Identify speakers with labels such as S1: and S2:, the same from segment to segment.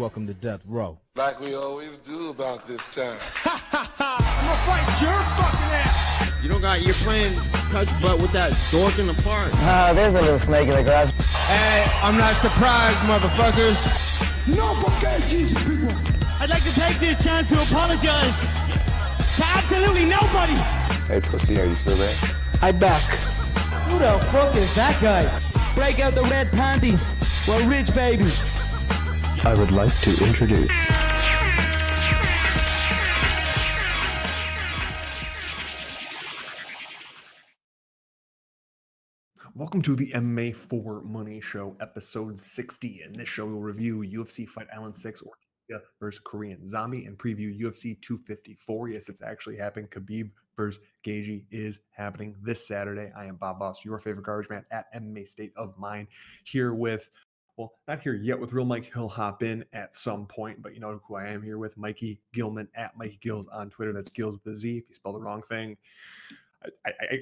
S1: welcome to death row.
S2: Like we always do about this time.
S3: I'm gonna fight your fucking ass!
S4: You don't got, you're playing touch butt with that dork in the park.
S5: There's a little snake in the grass.
S4: Hey, I'm not surprised, motherfuckers.
S6: No fucking Jesus, people.
S3: I'd like to take this chance to apologize to absolutely nobody.
S7: Hey, pussy, are you still there?
S5: I'm back.
S3: Who the fuck is that guy? Break out the red panties. We're rich, baby.
S7: I would like to introduce...
S8: Welcome to the MMA for Money Show, episode 60. In this show, we'll review UFC Fight Island 6 Ortega versus Korean Zombie and preview UFC 254. Yes, it's actually happening. Khabib versus Gaethje is happening this Saturday. I am Bob Boss, your favorite garbage man at MMA State of Mind, here with, well, not here yet with Real Mike. He'll hop in at some point, but you know who I am here with, Mikey Gilman at Mikey Gills on Twitter. That's Gills with a Z if you spell the wrong thing.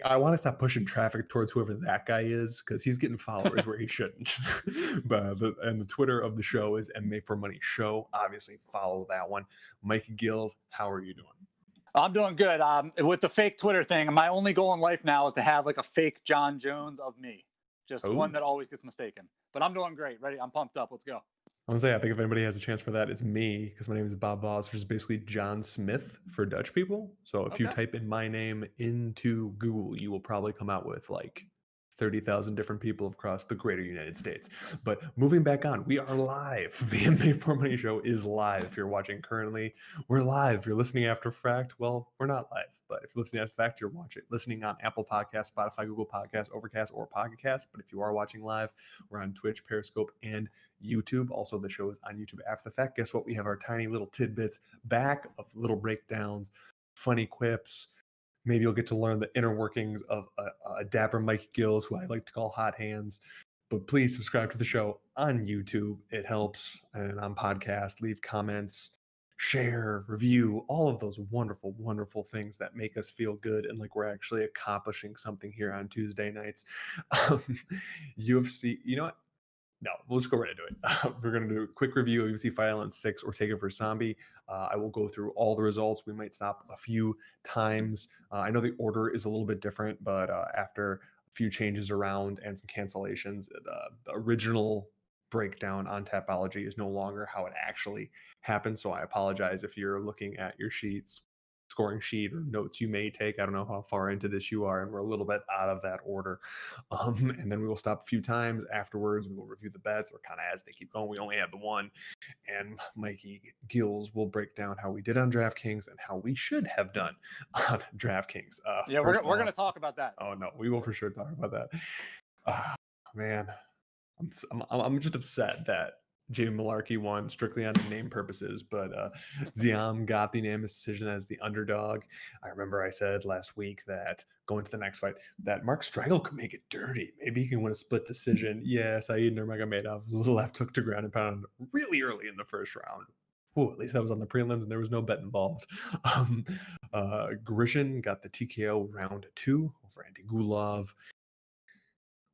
S8: I want to stop pushing traffic towards whoever that guy is because he's getting followers where he shouldn't. And the Twitter of the show is MMA for Money Show. Obviously, follow that one. Mikey Gills, how are you doing?
S9: I'm doing good. With the fake Twitter thing, my only goal in life now is to have like a fake John Jones of me. Just one that always gets mistaken. But I'm doing great. Ready? I'm pumped up. Let's go.
S8: I was gonna say, I think if anybody has a chance for that, it's me, because my name is Bob Boss, which is basically John Smith for Dutch people. So if you type in my name into Google, you will probably come out with like 30,000 different people across the greater United States. But moving back on, we are live. The MMA for Money Show is live. If you're watching currently, we're live. If you're listening after fact, well, we're not live. But if you're listening after fact, you're listening on Apple Podcasts, Spotify, Google Podcasts, Overcast, or Pocket Cast. But if you are watching live, we're on Twitch, Periscope, and YouTube. Also, the show is on YouTube after the fact. Guess what? We have our tiny little tidbits back of little breakdowns, funny quips. Maybe you'll get to learn the inner workings of a dapper Mike Gills, who I like to call Hot Hands. But please subscribe to the show on YouTube. It helps. And on podcast, leave comments, share, review, all of those wonderful, wonderful things that make us feel good and like we're actually accomplishing something here on Tuesday nights. UFC, you know what? No, we'll just go right into it. We're going to do a quick review of UFC Fight Island 6 Ortega vs. Zombie. I will go through all the results. We might stop a few times. I know the order is a little bit different, but after a few changes around and some cancellations, the original breakdown on Tapology is no longer how it actually happened. So I apologize if you're looking at your scoring sheet or notes you may take. I don't know how far into this you are, and we're a little bit out of that order. And then we will stop a few times afterwards. We will review the bets, or kind of as they keep going. We only have the one, and Mikey Gills will break down how we did on DraftKings and how we should have done on DraftKings.
S9: Yeah, we're going to talk about that.
S8: Oh no, we will for sure talk about that. Man, I'm just upset that Jamie Malarkey won strictly on name purposes, but Ziam got the unanimous decision as the underdog. I remember I said last week that going to the next fight, that Mark Straggle could make it dirty. Maybe he can win a split decision. Yeah, Saeed Nurmagomedov left hook to ground and pound really early in the first round. Ooh, at least that was on the prelims and there was no bet involved. Grishin got the TKO round 2 over Andy Gulov.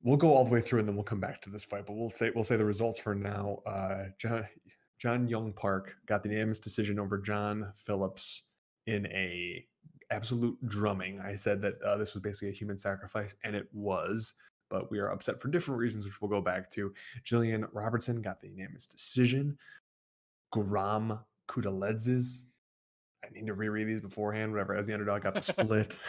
S8: We'll go all the way through and then we'll come back to this fight, but we'll say the results for now. John Young Park got the unanimous decision over John Phillips in a absolute drumming. I said that this was basically a human sacrifice, and it was, but we are upset for different reasons, which we'll go back to. Jillian Robertson got the unanimous decision. Guram Kudaledzes, I need to reread these beforehand, whatever, as the underdog got the split.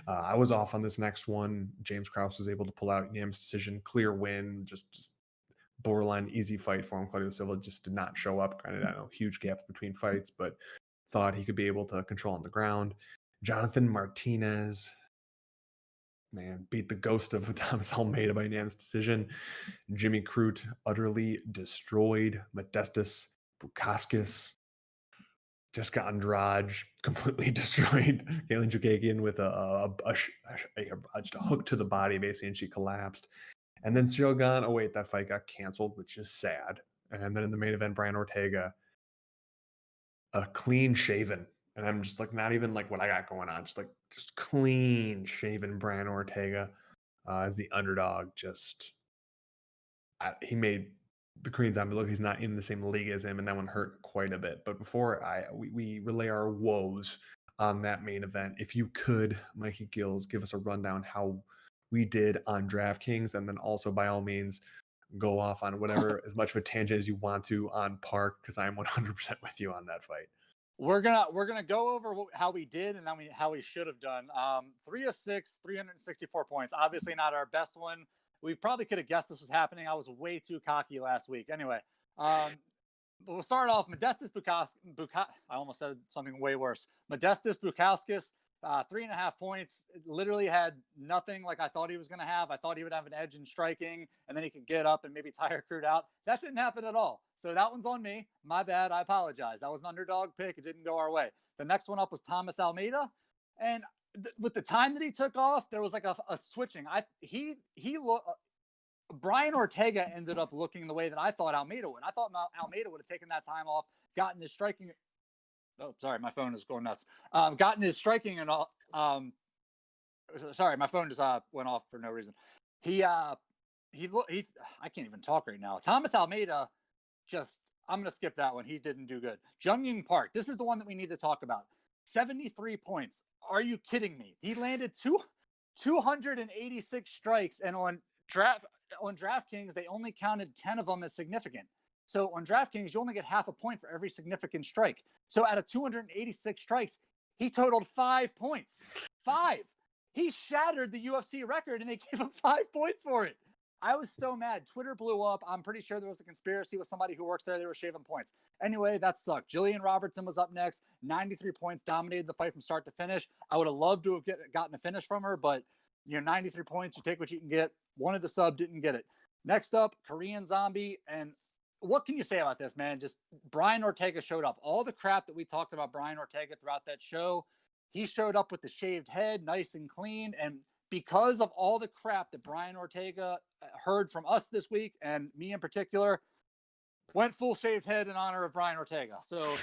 S8: I was off on this next one. James Krause was able to pull out unanimous decision, clear win, just borderline easy fight for him. Claudio Silva just did not show up. Granted, I know huge gaps between fights, but thought he could be able to control on the ground. Jonathan Martinez, man, beat the ghost of Thomas Almeida by unanimous decision. Jimmy Crute utterly destroyed Modestas Bukauskas. Jessica Andrade completely destroyed Galen Chukagian with just a hook to the body, basically, and she collapsed. And then Cyril Gane, oh wait, that fight got canceled, which is sad. And then in the main event, Brian Ortega, clean shaven. And I'm just like, not even like what I got going on, just clean shaven Brian Ortega as the underdog. He made the Korean Zombie, look, he's not in the same league as him, and that one hurt quite a bit. But before we relay our woes on that main event, if you could, Mikey Gills, give us a rundown how we did on DraftKings, and then also by all means go off on whatever as much of a tangent as you want to on Park, because I'm 100% with you on that fight.
S9: We're gonna go over how we did and then how we should have done. 3 of 6, 364 points. Obviously not our best one. We probably could have guessed this was happening. I was way too cocky last week. Anyway, but we'll start off. Modestus Bukauskas. I almost said something way worse. Modestus Bukauskas, 3.5 points. Literally had nothing like I thought he was going to have. I thought he would have an edge in striking, and then he could get up and maybe tire Crude out. That didn't happen at all. So that one's on me. My bad. I apologize. That was an underdog pick. It didn't go our way. The next one up was Thomas Almeida, and with the time that he took off, there was like a switching. Brian Ortega ended up looking the way that I thought Almeida would. I thought Almeida would have taken that time off, gotten his striking. Oh, sorry, my phone is going nuts. Gotten his striking and all. Sorry, my phone just went off for no reason. I can't even talk right now. Thomas Almeida, I'm gonna skip that one. He didn't do good. Jung-Ying Park. This is the one that we need to talk about. 73 points. Are you kidding me? He landed 286 strikes, and on DraftKings, they only counted 10 of them as significant. So on DraftKings, you only get half a point for every significant strike. So out of 286 strikes, he totaled 5 points. 5. He shattered the UFC record, and they gave him 5 points for it. I was so mad. Twitter blew up. I'm pretty sure there was a conspiracy with somebody who works there. They were shaving points. Anyway, that sucked. Jillian Robertson was up next. 93 points, dominated the fight from start to finish. I would have loved to have gotten a finish from her, but 93 points, you take what you can get. One of the sub didn't get it. Next up, Korean Zombie. And what can you say about this, man? Just Brian Ortega showed up. All the crap that we talked about Brian Ortega throughout that show, he showed up with the shaved head, nice and clean. And because of all the crap that Brian Ortega heard from us this week, and me in particular, went full shaved head in honor of Brian Ortega. So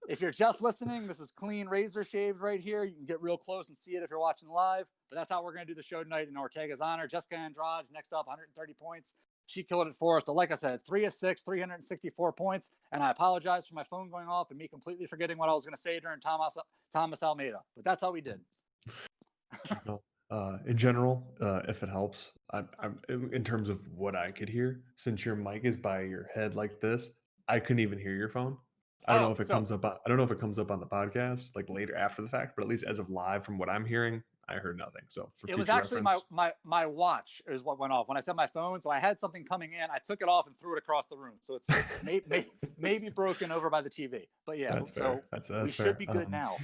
S9: if you're just listening, this is clean razor shaved right here. You can get real close and see it if you're watching live. But that's how we're going to do the show tonight in Ortega's honor. Jessica Andrade, next up, 130 points. She killed it for us. But like I said, 3 of 6, 364 points. And I apologize for my phone going off and me completely forgetting what I was going to say during Thomas Almeida. But that's how we did.
S8: In general, if it helps, I'm in terms of what I could hear, since your mic is by your head like this, I couldn't even hear your phone. I don't know if it comes up. I don't know if it comes up on the podcast like later after the fact, but at least as of live, from what I'm hearing, I heard nothing. So
S9: it was actually my watch is what went off when I said my phone. So I had something coming in. I took it off and threw it across the room. So it's maybe broken over by the TV. But yeah,
S8: that's fair. That's
S9: we
S8: fair.
S9: should be good now.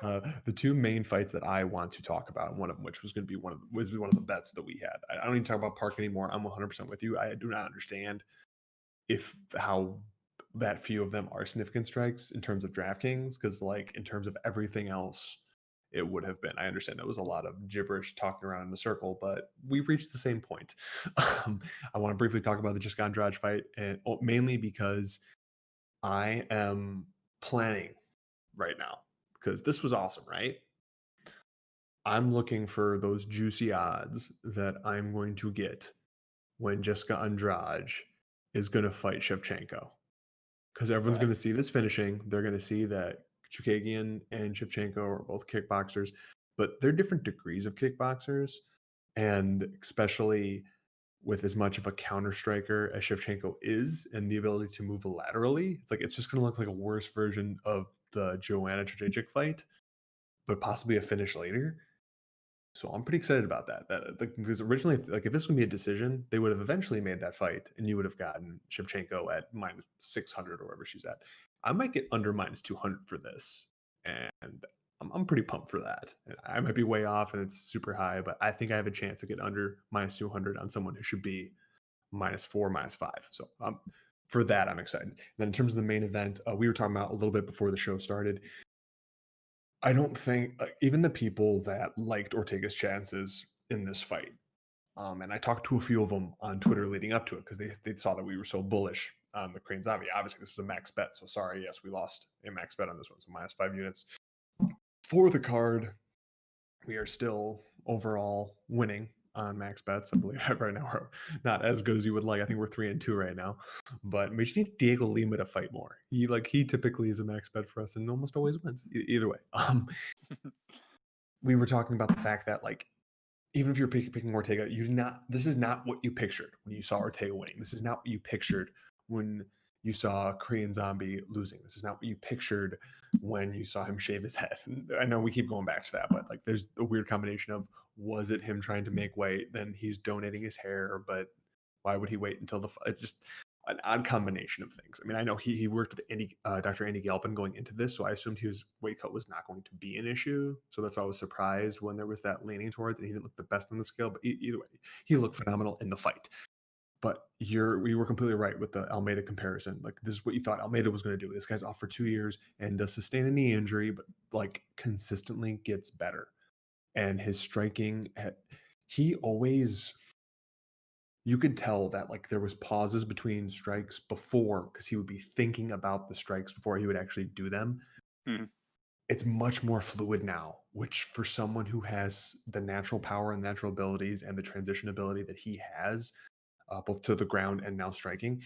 S8: The two main fights that I want to talk about, one of which was going to be one of the bets that we had. I don't need to talk about Park anymore. I'm 100% with you. I do not understand how that few of them are significant strikes in terms of DraftKings, because like in terms of everything else, it would have been. I understand that was a lot of gibberish talking around in a circle, but we reached the same point. I want to briefly talk about the Jessica Andrade fight, and mainly because I am planning right now, because this was awesome, right? I'm looking for those juicy odds that I'm going to get when Jessica Andrade is going to fight Shevchenko. Because everyone's going to see this finishing. They're going to see that Chukagian and Shevchenko are both kickboxers, but they're different degrees of kickboxers. And especially with as much of a counter striker as Shevchenko is, and the ability to move laterally, it's just going to look like a worse version of the Joanna Jędrzejczyk fight, but possibly a finish later. So I'm pretty excited about that. Because originally, like if this was going to be a decision, they would have eventually made that fight, and you would have gotten Shevchenko at minus 600 or wherever she's at. I might get under minus 200 for this, and I'm pretty pumped for that. I might be way off, and it's super high, but I think I have a chance to get under minus 200 on someone who should be minus 4, minus 5. So for that, I'm excited. And then in terms of the main event, we were talking about a little bit before the show started. I don't think even the people that liked Ortega's chances in this fight, and I talked to a few of them on Twitter leading up to it because they saw that we were so bullish on the Korean Zombie. Obviously, this was a max bet, so sorry. Yes, we lost a max bet on this one, so minus 5 units. For the card, we are still overall winning on max bets. I believe right now we're not as good as you would like. I think we're 3-2 right now, but we just need Diego Lima to fight more. He typically is a max bet for us and almost always wins. Either way, we were talking about the fact that like even if you're picking Ortega, this is not what you pictured when you saw Ortega winning. This is not what you pictured when you saw Korean Zombie losing. This is not what you pictured when you saw him shave his head. And I know we keep going back to that, but like there's a weird combination of, was it him trying to make weight? Then he's donating his hair, but why would he wait until it's just an odd combination of things. I mean, I know he worked with Dr. Andy Galpin going into this, so I assumed his weight cut was not going to be an issue. So that's why I was surprised when there was that leaning towards, and he didn't look the best on the scale. But either way, he looked phenomenal in the fight. But we were completely right with the Almeida comparison. Like, this is what you thought Almeida was going to do. This guy's off for 2 years and does sustain a knee injury, but like consistently gets better. And his striking, he always, you could tell that like there was pauses between strikes before, because he would be thinking about the strikes before he would actually do them. It's much more fluid now, which for someone who has the natural power and natural abilities and the transition ability that he has, both to the ground and now striking,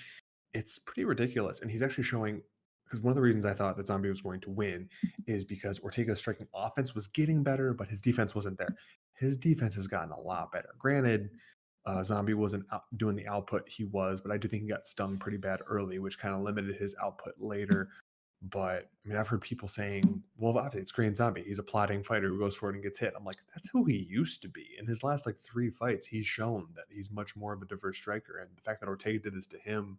S8: it's pretty ridiculous. And he's actually showing, because one of the reasons I thought that Zombie was going to win is because Ortega's striking offense was getting better, but his defense wasn't there. His defense has gotten a lot better. Granted, Zombie wasn't doing the output he was, but I do think he got stung pretty bad early, which kind of limited his output later. But I mean, I've heard people saying, well, obviously it's Korean Zombie. He's a plotting fighter who goes for it and gets hit. I'm like, that's who he used to be. In his last like 3 fights, he's shown that he's much more of a diverse striker. And the fact that Ortega did this to him,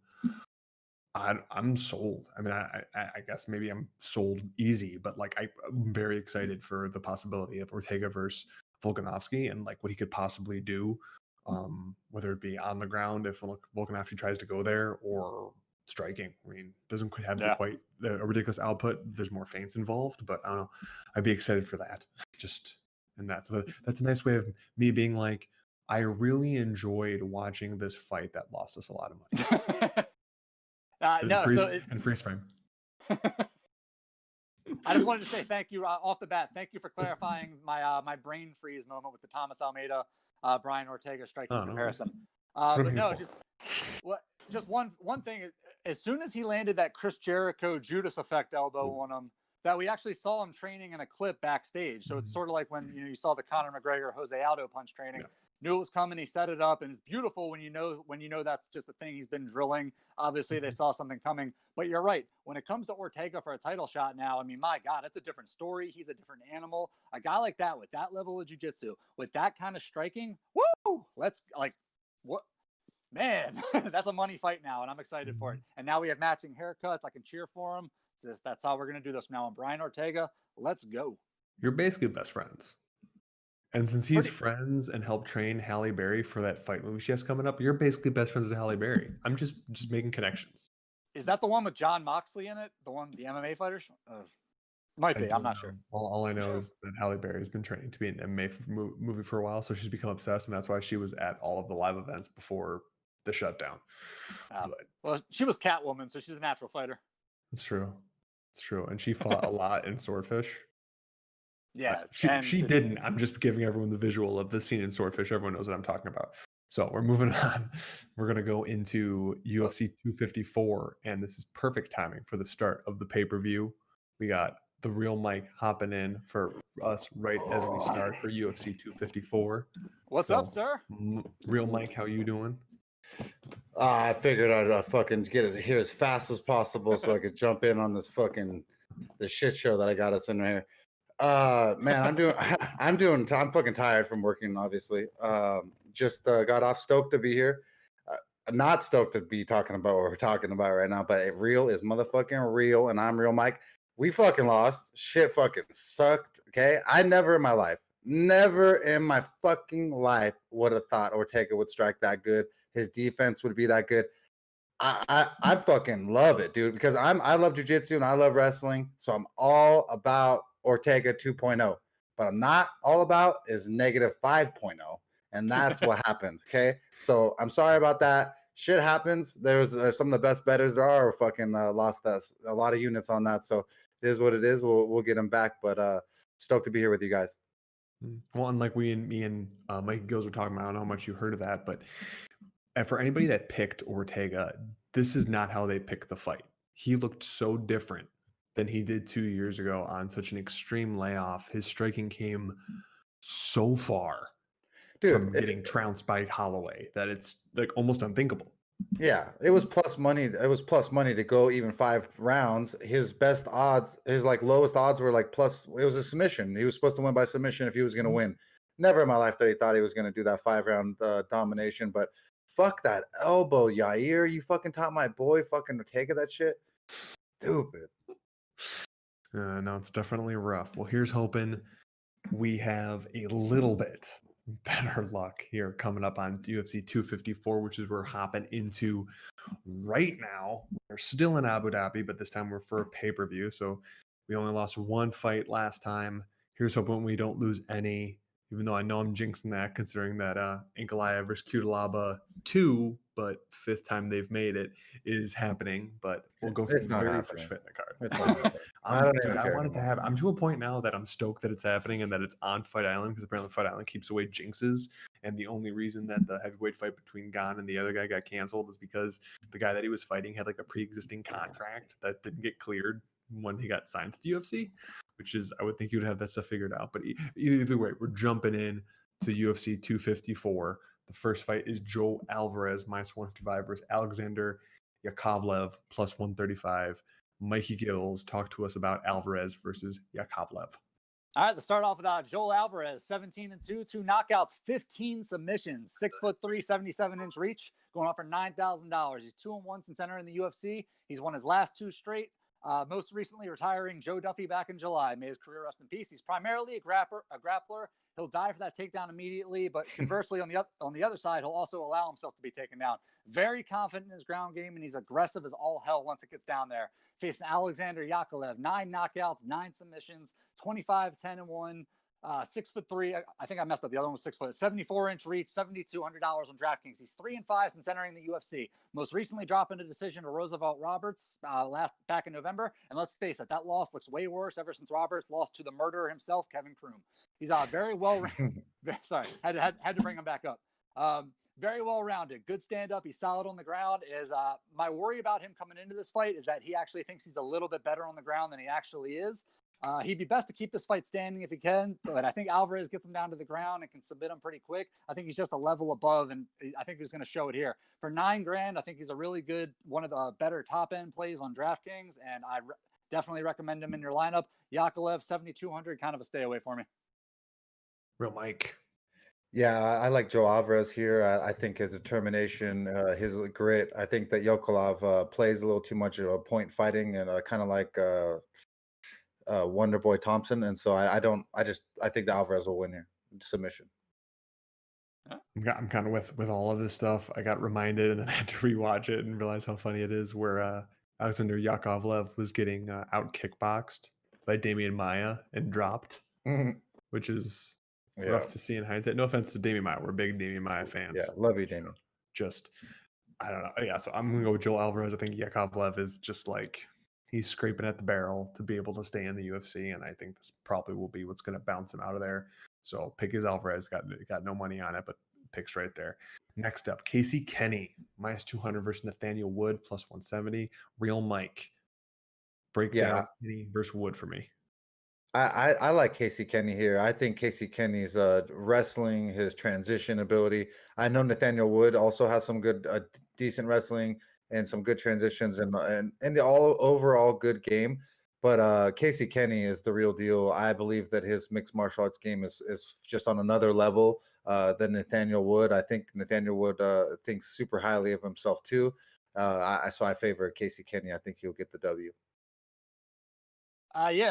S8: I'm sold. I mean, I guess maybe I'm sold easy, but like I'm very excited for the possibility of Ortega versus Volkanovski and like what he could possibly do, whether it be on the ground if Volkanovski tries to go there, or striking. I mean, doesn't have a ridiculous output. There's more feints involved, but I don't know. I'd be excited for that. Just and that. So that's a nice way of me being like, I really enjoyed watching this fight that lost us a lot of money. Freeze frame.
S9: I just wanted to say thank you off the bat. Thank you for clarifying my brain freeze moment with the Thomas Almeida, Brian Ortega striking comparison. But no, just one thing. As soon as he landed that Chris Jericho Judas effect elbow on him, that we actually saw him training in a clip backstage. So it's sort of like when you saw the Conor McGregor Jose Aldo punch training. Yeah. Knew it was coming. He set it up, and it's beautiful when you know that's just the thing he's been drilling. Obviously, they saw something coming. But you're right. When it comes to Ortega for a title shot now, I mean, my God, it's a different story. He's a different animal. A guy like that with that level of jiu-jitsu, with that kind of striking, woo! Let's like, what? Man, that's a money fight now, and I'm excited for it. And now we have matching haircuts. I can cheer for him. That's how we're going to do this from now on. Brian Ortega, let's go.
S8: You're basically best friends. And since he's friends and helped train Halle Berry for that fight movie she has coming up, you're basically best friends with Halle Berry. I'm just making connections.
S9: Is that the one with John Moxley in it? The MMA fighters? Might be. I'm not sure.
S8: All I know is that Halle Berry has been training to be an MMA movie for a while, so she's become obsessed, and that's why she was at all of the live events before the shutdown.
S9: Well, she was Catwoman, so she's a natural fighter.
S8: It's true. It's true. And she fought a lot in Swordfish.
S9: Yeah,
S8: she didn't. I'm just giving everyone the visual of the scene in Swordfish. Everyone knows what I'm talking about. So we're moving on. We're going to go into UFC 254, and this is perfect timing for the start of the pay-per-view. We got the real Mike hopping in for us right as we start for UFC 254.
S9: What's up, sir?
S8: Real Mike, how you doing?
S1: I figured I'd fucking get it here as fast as possible so I could jump in on this shit show that I got us in here. Man, I'm fucking tired from working, obviously. Just got off, stoked to be here. Not stoked to be talking about what we're talking about right now, but real is motherfucking real, and I'm real Mike. We fucking lost. Shit fucking sucked. Okay. I never in my fucking life would have thought Ortega would strike that good. His defense would be that good. I fucking love it, dude, because I love jiu-jitsu and I love wrestling. So I'm all about Ortega 2.0. But I'm not all about is negative 5.0. And that's what happened. Okay. So I'm sorry about that. Shit happens. There's some of the best bettors there are fucking lost a lot of units on that. So it is what it is. We'll get them back. But stoked to be here with you guys.
S8: Well, and like me and Mikey Gills were talking about, I don't know how much you heard of that, but and for anybody that picked Ortega, this is not how they picked the fight. He looked so different than he did 2 years ago on such an extreme layoff. His striking came so far from
S1: Dude.
S8: getting trounced by Holloway that it's like almost unthinkable.
S1: Yeah, it was plus money. It was plus money to go even 5 rounds. His best odds, his like lowest odds were like plus. It was a submission. He was supposed to win by submission if he was going to win. Never in my life that he thought he was going to do that 5 round domination. But fuck that elbow, Yair. You fucking taught my boy fucking Ortega that shit. Stupid.
S8: No, it's definitely rough. Well, here's hoping we have a little bit better luck here coming up on UFC 254, which is we're hopping into right now. We're still in Abu Dhabi, but this time we're for a pay-per-view. So we only lost one fight last time. Here's hoping we don't lose any, even though I know I'm jinxing that considering that Ankalaev versus Cutelaba 2, but 5th time they've made it, is happening. But we'll go for the very first fight in the card. I want it to happen. I'm to a point now that I'm stoked that it's happening and that it's on Fight Island, because apparently Fight Island keeps away jinxes. And the only reason that the heavyweight fight between Gon and the other guy got canceled is because the guy that he was fighting had like a pre-existing contract that didn't get cleared when he got signed to the UFC, which is, I would think you'd have that stuff figured out. But either way, we're jumping in to UFC 254. The first fight is Joe Alvarez minus 155 versus Alexander Yakovlev plus 135. Mikey Gills, talk to us about Alvarez versus Yakovlev.
S9: All right, let's start off with Joel Alvarez, 17-2, 2 knockouts, 15 submissions, 6'3", 77-inch reach, going off for $9,000. He's 2-1 since entering the UFC. He's won his last 2 straight. Most recently retiring Joe Duffy back in July. May his career rest in peace. He's primarily a grappler. He'll die for that takedown immediately, but conversely, on the other side, he'll also allow himself to be taken down. Very confident in his ground game, and he's aggressive as all hell once it gets down there. Facing Alexander Yakovlev, 9 knockouts, 9 submissions, 25-10-1. 6'3". I think I messed up. The other one was 6 foot. 74-inch reach, $7,200 on DraftKings. He's 3-5 since entering the UFC. Most recently dropping a decision to Roosevelt Roberts back in November. And let's face it, that loss looks way worse ever since Roberts lost to the murderer himself, Kevin Kroom. He's very well. Sorry, had to bring him back up. Very well rounded, good stand up. He's solid on the ground. My worry about him coming into this fight is that he actually thinks he's a little bit better on the ground than he actually is. He'd be best to keep this fight standing if he can, but I think Alvarez gets him down to the ground and can submit him pretty quick. I think he's just a level above, and I think he's going to show it here. For $9,000, I think he's a really good, one of the better top end plays on DraftKings, and I definitely recommend him in your lineup. Yakovlev, 7,200, kind of a stay away for me.
S8: Real Mike.
S1: Yeah, I like Joe Alvarez here. I think his determination, his grit. I think that Yakovlev plays a little too much of a point fighting, and kind of like Wonder Boy Thompson, and so I think the Alvarez will win here, submission.
S8: I'm kind of with all of this stuff. I got reminded and then I had to rewatch it and realize how funny it is where Alexander Yakovlev was getting out kickboxed by Damian Maia and dropped, which is rough to see in hindsight. No offense to Damian Maia, we're big Damian Maia fans.
S1: Yeah, love you, Damian.
S8: Just I don't know. Yeah, so I'm gonna go with Joel Alvarez. I think Yakovlev is just like, he's scraping at the barrel to be able to stay in the UFC, and I think this probably will be what's going to bounce him out of there. So pick his Alvarez. Got no money on it, but picks right there. Next up, Casey Kenny, minus 200 versus Nathaniel Wood, plus 170. Real Mike. Break down Kenny versus Wood for me.
S1: I like Casey Kenny here. I think Casey Kenny's wrestling, his transition ability. I know Nathaniel Wood also has some good, decent wrestling and some good transitions and the overall good game. But Casey Kenny is the real deal. I believe that his mixed martial arts game is just on another level than Nathaniel Wood. I think Nathaniel Wood thinks super highly of himself too. So I favor Casey Kenny. I think he'll get the W.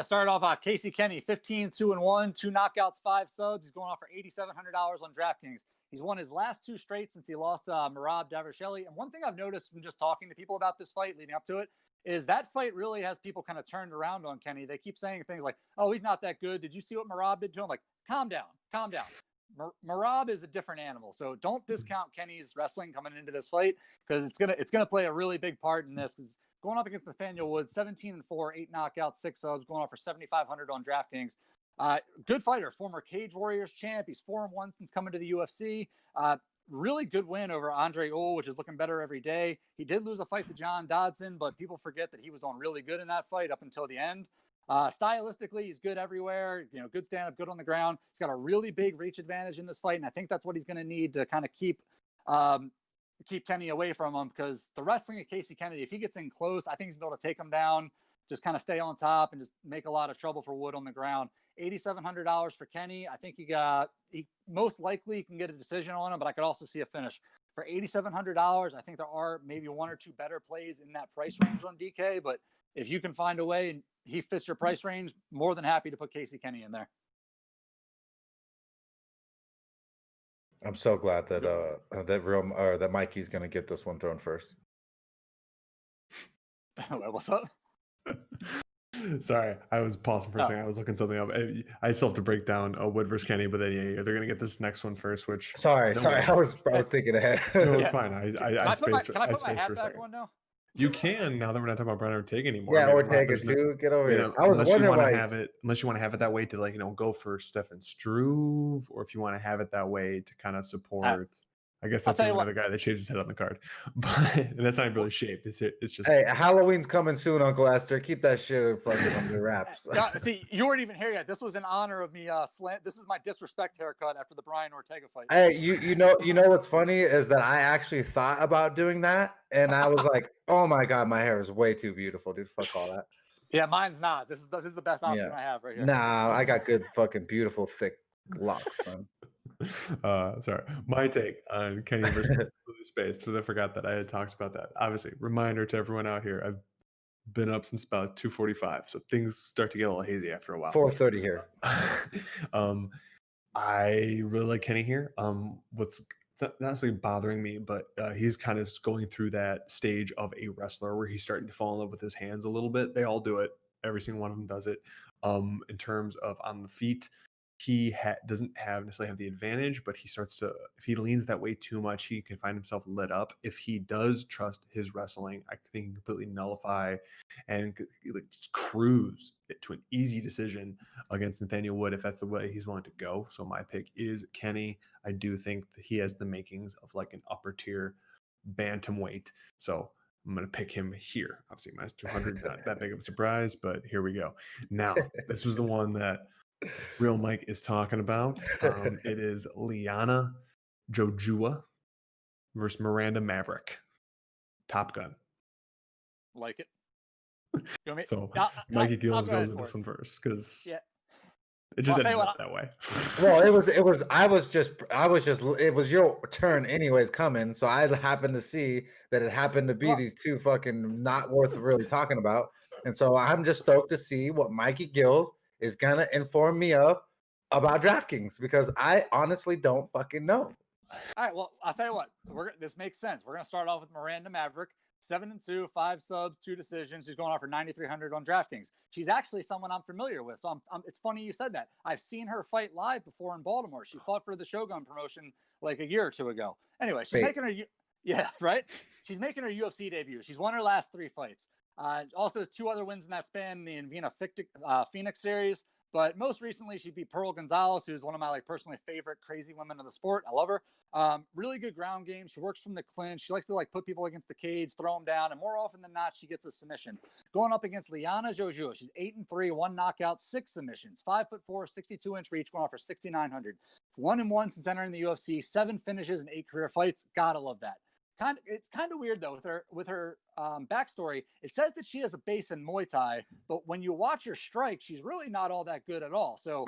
S9: Start off Casey Kenny, 15-2-1, 2 knockouts, 5 subs. He's going off for $8,700 on DraftKings. He's won his last 2 straight since he lost Merab Dvalishvili. And one thing I've noticed from just talking to people about this fight leading up to it is that fight really has people kind of turned around on Kenny. They keep saying things like, "Oh, he's not that good. Did you see what Merab did to him?" Like, calm down. Merab is a different animal, so don't discount Kenny's wrestling coming into this fight, because it's gonna play a really big part in this. Because going up against Nathaniel Wood, 17-4, 8 knockouts, 6 subs, going off for $7,500 on DraftKings. Good fighter, former Cage Warriors champ. He's 4-1 since coming to the UFC. Really good win over Andre Ol, which is looking better every day. He did lose a fight to John Dodson, but people forget that he was doing really good in that fight up until the end. Stylistically, he's good everywhere. Good stand-up, good on the ground. He's got a really big reach advantage in this fight, and I think that's what he's going to need to kind of keep Kenny away from him, because the wrestling of Casey Kennedy, if he gets in close, I think he's going to be able to take him down, just kind of stay on top and just make a lot of trouble for Wood on the ground. $8,700 for Kenny. I think he most likely can get a decision on him, but I could also see a finish. For $8,700, I think there are maybe one or two better plays in that price range on DK, but if you can find a way and he fits your price range, more than happy to put Casey Kenny in there.
S1: I'm so glad that that Mikey's gonna get this one thrown first.
S9: What's up?
S8: Sorry, I was pausing for a second. I was looking something up. I still have to break down Wood versus Kenny, but then they're gonna get this next one first. Which
S1: sorry, I was thinking ahead.
S8: No, it's fine. I spaced
S9: Can I put my
S8: for
S9: hat
S8: a
S9: back
S8: second.
S9: on now?
S8: You can, now that we're not talking about Brian Ortega anymore.
S1: Yeah,
S8: I mean,
S1: Ortega too. Get over here. I was
S8: unless you
S1: wondering
S8: want
S1: why.
S8: to have it, unless you want to have it that way to go for Stefan Struve, or if you want to have it that way to kind of support. I guess that's the other guy that shaved his head on the card, but and that's not really shaved. It's just.
S1: Hey, Halloween's coming soon, Uncle Esther. Keep that shit fucking under wraps.
S9: See, you weren't even here yet. This was in honor of me. This is my disrespect haircut after the Brian Ortega fight.
S1: Hey, you know what's funny is that I actually thought about doing that, and I was like, oh my god, my hair is way too beautiful, dude. Fuck all that.
S9: Yeah, mine's not. This is the best option I have right here.
S1: Nah, I got good fucking beautiful thick locks, son.
S8: Sorry, my take on Kenny versus Space, but I forgot that I had talked about that. Obviously, reminder to everyone out here, I've been up since about 2:45, so things start to get a little hazy after a while.
S1: 4:30 here.
S8: I really like Kenny here. What's not necessarily bothering me, but he's kind of going through that stage of a wrestler where he's starting to fall in love with his hands a little bit. They all do it. Every single one of them does it. In terms of on the feet, he doesn't necessarily have the advantage, but he starts to, if he leans that way too much, he can find himself lit up. If he does trust his wrestling, I think he can completely nullify and just cruise it to an easy decision against Nathaniel Wood if that's the way he's willing to go. So my pick is Kenny. I do think that he has the makings of like an upper tier bantamweight. So I'm going to pick him here. Obviously, minus 200, not that big of a surprise, but here we go. Now, this was the one that Real Mike is talking about. It is Liana Jojua versus Miranda Maverick. Top Gun.
S9: Like it.
S8: So Mikey Gills goes with this one first because it just ended up that way.
S1: Well, it was your turn anyways coming, so I happened to see that it happened to be these two fucking not worth really talking about, and so I'm just stoked to see what Mikey Gills is gonna inform me of about DraftKings, because I honestly don't fucking know.
S9: All right, well, I'll tell you what. This makes sense. We're gonna start off with Miranda Maverick, 7-2, 5 subs, 2 decisions. She's going off for $9,300 on DraftKings. She's actually someone I'm familiar with. So it's funny you said that. I've seen her fight live before in Baltimore. She fought for the Shogun promotion like a year or two ago. Anyway, she's making her right. She's making her UFC debut. She's won her last 3 fights. Also has 2 other wins in that span, the Invina Phoenix series. But most recently, she beat Pearl Gonzalez, who's one of my personally favorite crazy women of the sport. I love her. Really good ground game. She works from the clinch. She likes to put people against the cage, throw them down, and more often than not, she gets a submission. Going up against Liana Jojua, she's 8-3, 1 knockout, 6 submissions, 5'4", 62-inch reach, going off for $6,900. 1-1 since entering the UFC, 7 finishes and 8 career fights. Gotta love that. It's kind of weird though with her backstory. It says that she has a base in Muay Thai, but when you watch her strike, she's really not all that good at all. So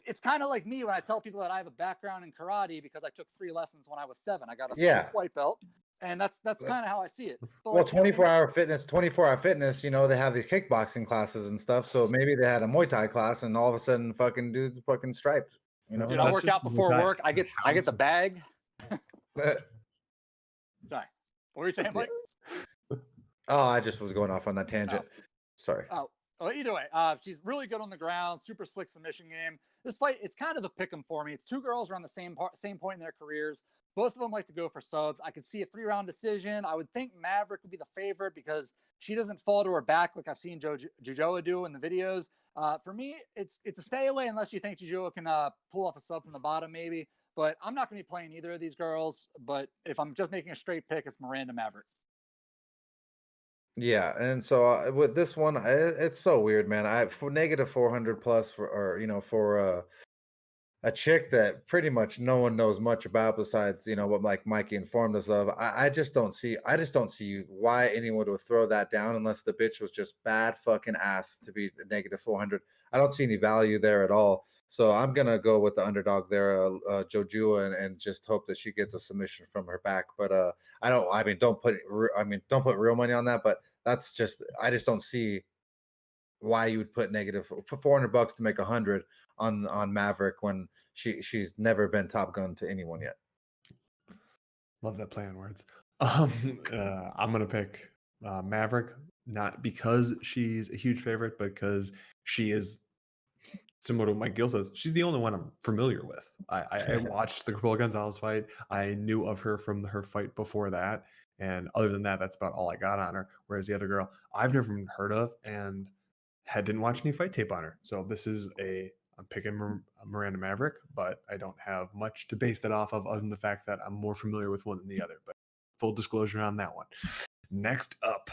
S9: it's kind of like me when I tell people that I have a background in karate because I took 3 lessons when I was 7. I got a white belt, and that's kind of how I see it. But
S1: well, 24-hour fitness, they have these kickboxing classes and stuff. So maybe they had a Muay Thai class, and all of a sudden, fucking dude's fucking striped.
S9: Dude, I work out before work. I get the bag. Sorry. What were you saying, Mike?
S1: Oh, I just was going off on that tangent. Sorry.
S9: Oh, Well, either way, she's really good on the ground, super slick submission game. This fight, it's kind of a pick 'em for me. It's two girls around the same point in their careers. Both of them like to go for subs. I could see a 3-round decision. I would think Maverick would be the favorite because she doesn't fall to her back like I've seen Jojoa do in the videos. For me, it's a stay away unless you think Jojoa can pull off a sub from the bottom, maybe. But I'm not going to be playing either of these girls. But if I'm just making a straight pick, it's Miranda Maverick.
S1: Yeah, and so with this one, it's so weird, man. I for negative 400 plus for, or for a chick that pretty much no one knows much about besides what like Mikey informed us of. I just don't see why anyone would throw that down unless the bitch was just bad fucking ass to be negative 400. I don't see any value there at all. So I'm gonna go with the underdog there, Jojua, and just hope that she gets a submission from her back. But I don't. I mean, don't put real money on that. But I just don't see why you would put negative for $400 to make 100 on Maverick when she's never been Top Gun to anyone yet.
S8: Love that play on words. I'm gonna pick Maverick, not because she's a huge favorite, but because she is similar to what Mike Gill says. She's the only one I'm familiar with. I watched the Capella Gonzalez fight. I knew of her from her fight before that, and other than that, that's about all I got on her. Whereas the other girl, I've never even heard of and didn't watch any fight tape on her. So this is I'm picking Miranda Maverick, but I don't have much to base that off of other than the fact that I'm more familiar with one than the other. But full disclosure on that one. Next up,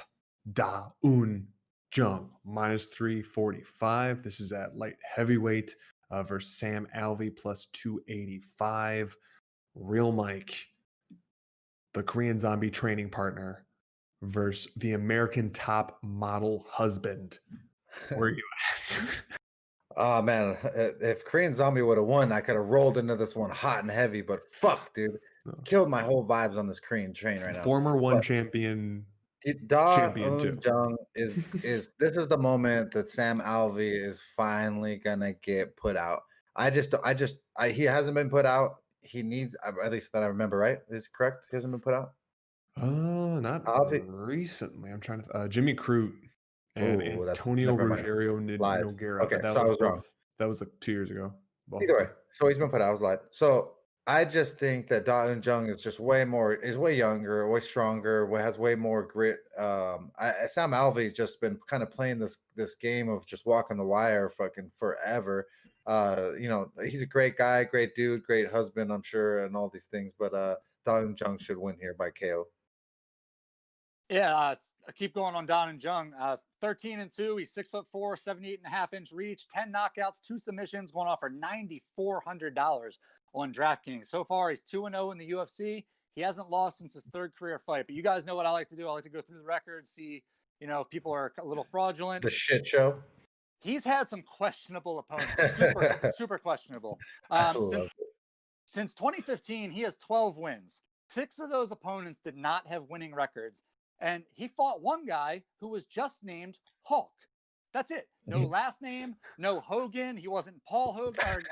S8: Da Un Jung, minus 345. This is at light heavyweight versus Sam Alvey, plus 285. Real Mike, the Korean Zombie training partner, versus the American top model husband. Where are you at?
S1: Oh man, if Korean Zombie would have won, I could have rolled into this one hot and heavy. But fuck, dude, killed my whole vibes on this Korean train right now.
S8: Former one champion.
S1: Champion too. Jung is this is the moment that Sam Alvey is finally gonna get put out. He hasn't been put out. He needs, at least that I remember, right? Is correct? He hasn't been put out.
S8: Not
S1: Alvey.
S8: recently. I'm trying to Jimmy Crute and
S1: Ooh,
S8: Antonio Ruggiero Nogueira.
S1: Okay,
S8: but
S1: so I was wrong.
S8: That was like 2 years ago.
S1: Either way, so he's been put out. I was lied. So I just think that Da Un Jung is just way younger, way stronger, has way more grit. Sam Alvey's just been kind of playing this game of just walking the wire fucking forever. He's a great guy, great dude, great husband, I'm sure, and all these things. But Da Un Jung should win here by KO.
S9: Yeah, I keep going on Da Un Jung. 13-2. He's 6'4", 78.5-inch reach, 10 knockouts, 2 submissions, going off for $9,400 on DraftKings. So far, he's 2-0 in the UFC. He hasn't lost since his 3rd career fight. But you guys know what I like to do. I like to go through the records, see if people are a little fraudulent.
S1: The shit show.
S9: He's had some questionable opponents, super questionable. Since 2015, he has 12 wins. 6 of those opponents did not have winning records. And he fought one guy who was just named Hulk. That's it. No last name, no Hogan. He wasn't Paul Hogan.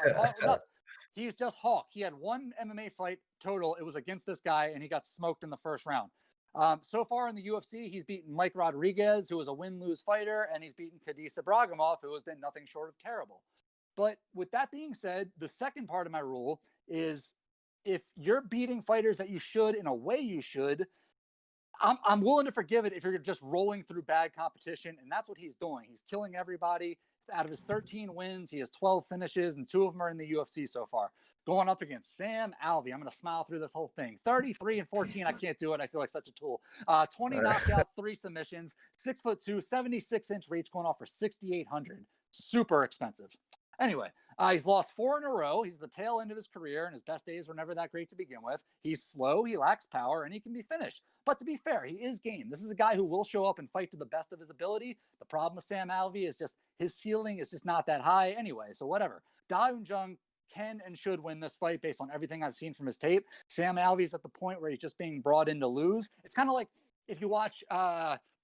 S9: He's just Hulk. He had 1 MMA fight total. It was against this guy, and he got smoked in the first round. So far in the UFC, he's beaten Mike Rodriguez, who was a win-lose fighter, and he's beaten Khadija Ibragimov, who has been nothing short of terrible. But with that being said, the second part of my rule is if you're beating fighters that you should in a way you should, I'm willing to forgive it if you're just rolling through bad competition, and that's what he's doing. He's killing everybody. Out of his 13 wins, he has 12 finishes, and 2 of them are in the UFC so far. Going up against Sam Alvey, I'm going to smile through this whole thing. 33-14, I can't do it. I feel like such a tool. 20 knockouts, 3 submissions, 6'2", 76-inch reach, going off for $6,800. Super expensive. Anyway, he's lost 4 in a row. He's at the tail end of his career, and his best days were never that great to begin with. He's slow, he lacks power, and he can be finished. But to be fair, he is game. This is a guy who will show up and fight to the best of his ability. The problem with Sam Alvey is just his ceiling is just not that high anyway, so whatever. Da Un Jung can and should win this fight based on everything I've seen from his tape. Sam Alvey's at the point where he's just being brought in to lose. It's kind of like if you watch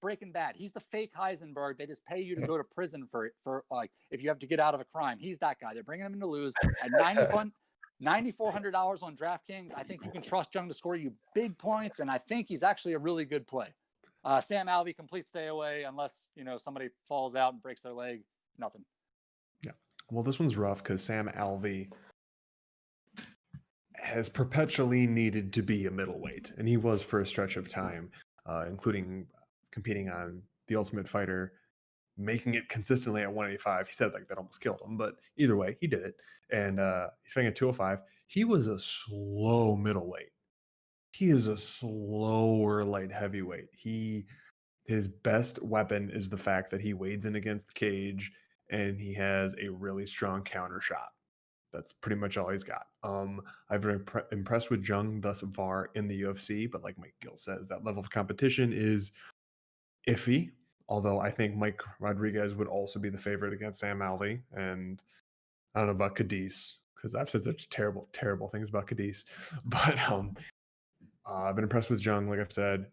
S9: Breaking Bad, he's the fake Heisenberg. They just pay you to go to prison for like if you have to get out of a crime. He's that guy. They're bringing him in to lose at $9,400 on DraftKings. I think you can trust Jung to score you big points, and I think he's actually a really good play. Sam Alvey, complete stay away unless somebody falls out and breaks their leg. Nothing.
S8: Yeah. Well, this one's rough because Sam Alvey has perpetually needed to be a middleweight, and he was for a stretch of time, including competing on The Ultimate Fighter, making it consistently at 185. He said like that almost killed him, but either way, he did it. And he's fighting at 205. He was a slow middleweight. He is a slower light heavyweight. His best weapon is the fact that he wades in against the cage and he has a really strong counter shot. That's pretty much all he's got. I've been impressed with Jung thus far in the UFC, but like Mike Gill says, that level of competition is iffy. Although I think Mike Rodriguez would also be the favorite against Sam Alvey, and I don't know about Cadiz because I've said such terrible, terrible things about Cadiz. But I've been impressed with Jung, like I've said,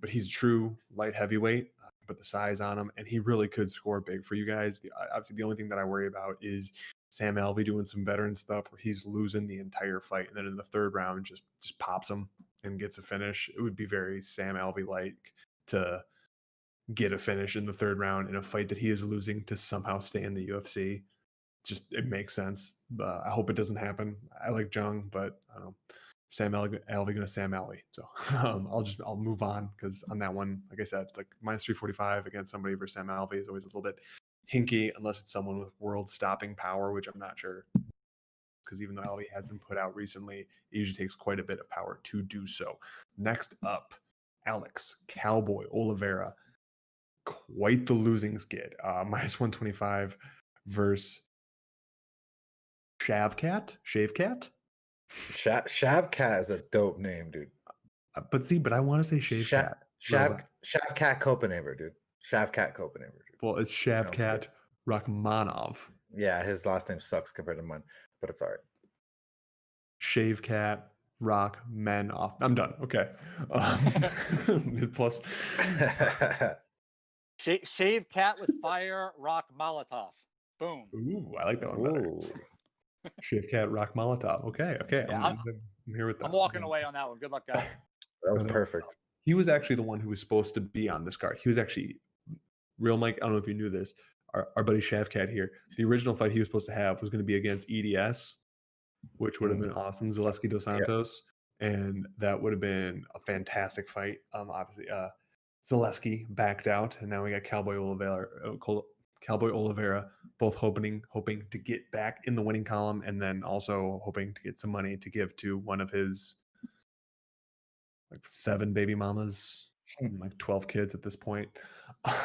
S8: but he's a true light heavyweight. Put the size on him, and he really could score big for you guys. Obviously, the only thing that I worry about is Sam Alvey doing some veteran stuff where he's losing the entire fight, and then in the third round just pops him and gets a finish. It would be very Sam Alvey-like to get a finish in the third round in a fight that he is losing to somehow stay in the UFC. Just it makes sense. I hope it doesn't happen. I like Jung, but I don't know. Sam Alvey gonna Sam Alvey. So I'll move on because on that one, like I said, it's like minus 345 against somebody versus Sam Alvey is always a little bit hinky unless it's someone with world-stopping power, which I'm not sure. Because even though Alvey has been put out recently, it usually takes quite a bit of power to do so. Next up, Alex Cowboy Oliveira. Quite the losing skid. Minus 125 versus Shavkat?
S1: Shavkat is a dope name, dude.
S8: But I want to say Shavkat.
S1: Shavkat Copenhaver, dude. Shavkat Copenhaver, dude.
S8: Well, it's Shavkat Rakhmonov.
S1: Yeah, his last name sucks compared to mine, but it's all right.
S8: Shavkat Rakhmonov. I'm done. Okay. Plus.
S9: Shave cat with fire, rock Molotov. Boom.
S8: Ooh, I like that one better. Shave cat, rock Molotov. Okay.
S9: Yeah,
S8: I'm here with that.
S9: I'm walking away on that one. Good luck, guys.
S1: That was perfect.
S8: He was actually the one who was supposed to be on this card. He was actually real Mike. I don't know if you knew this. Our buddy Shavkat here. The original fight he was supposed to have was going to be against EDS, which would have been awesome. Zaleski dos Santos, and that would have been a fantastic fight. Obviously, Zaleski backed out, and now we got Cowboy Oliveira, both hoping to get back in the winning column, and then also hoping to get some money to give to one of his like 7 baby mamas, and like 12 kids at this point,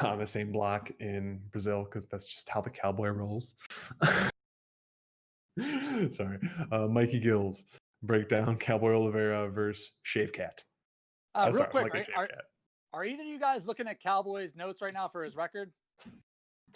S8: on the same block in Brazil, because that's just how the Cowboy rolls. Sorry, Mikey Gills breakdown Cowboy Oliveira versus Shavkat.
S9: Real quick, are either of you guys looking at Cowboy's notes right now for his record?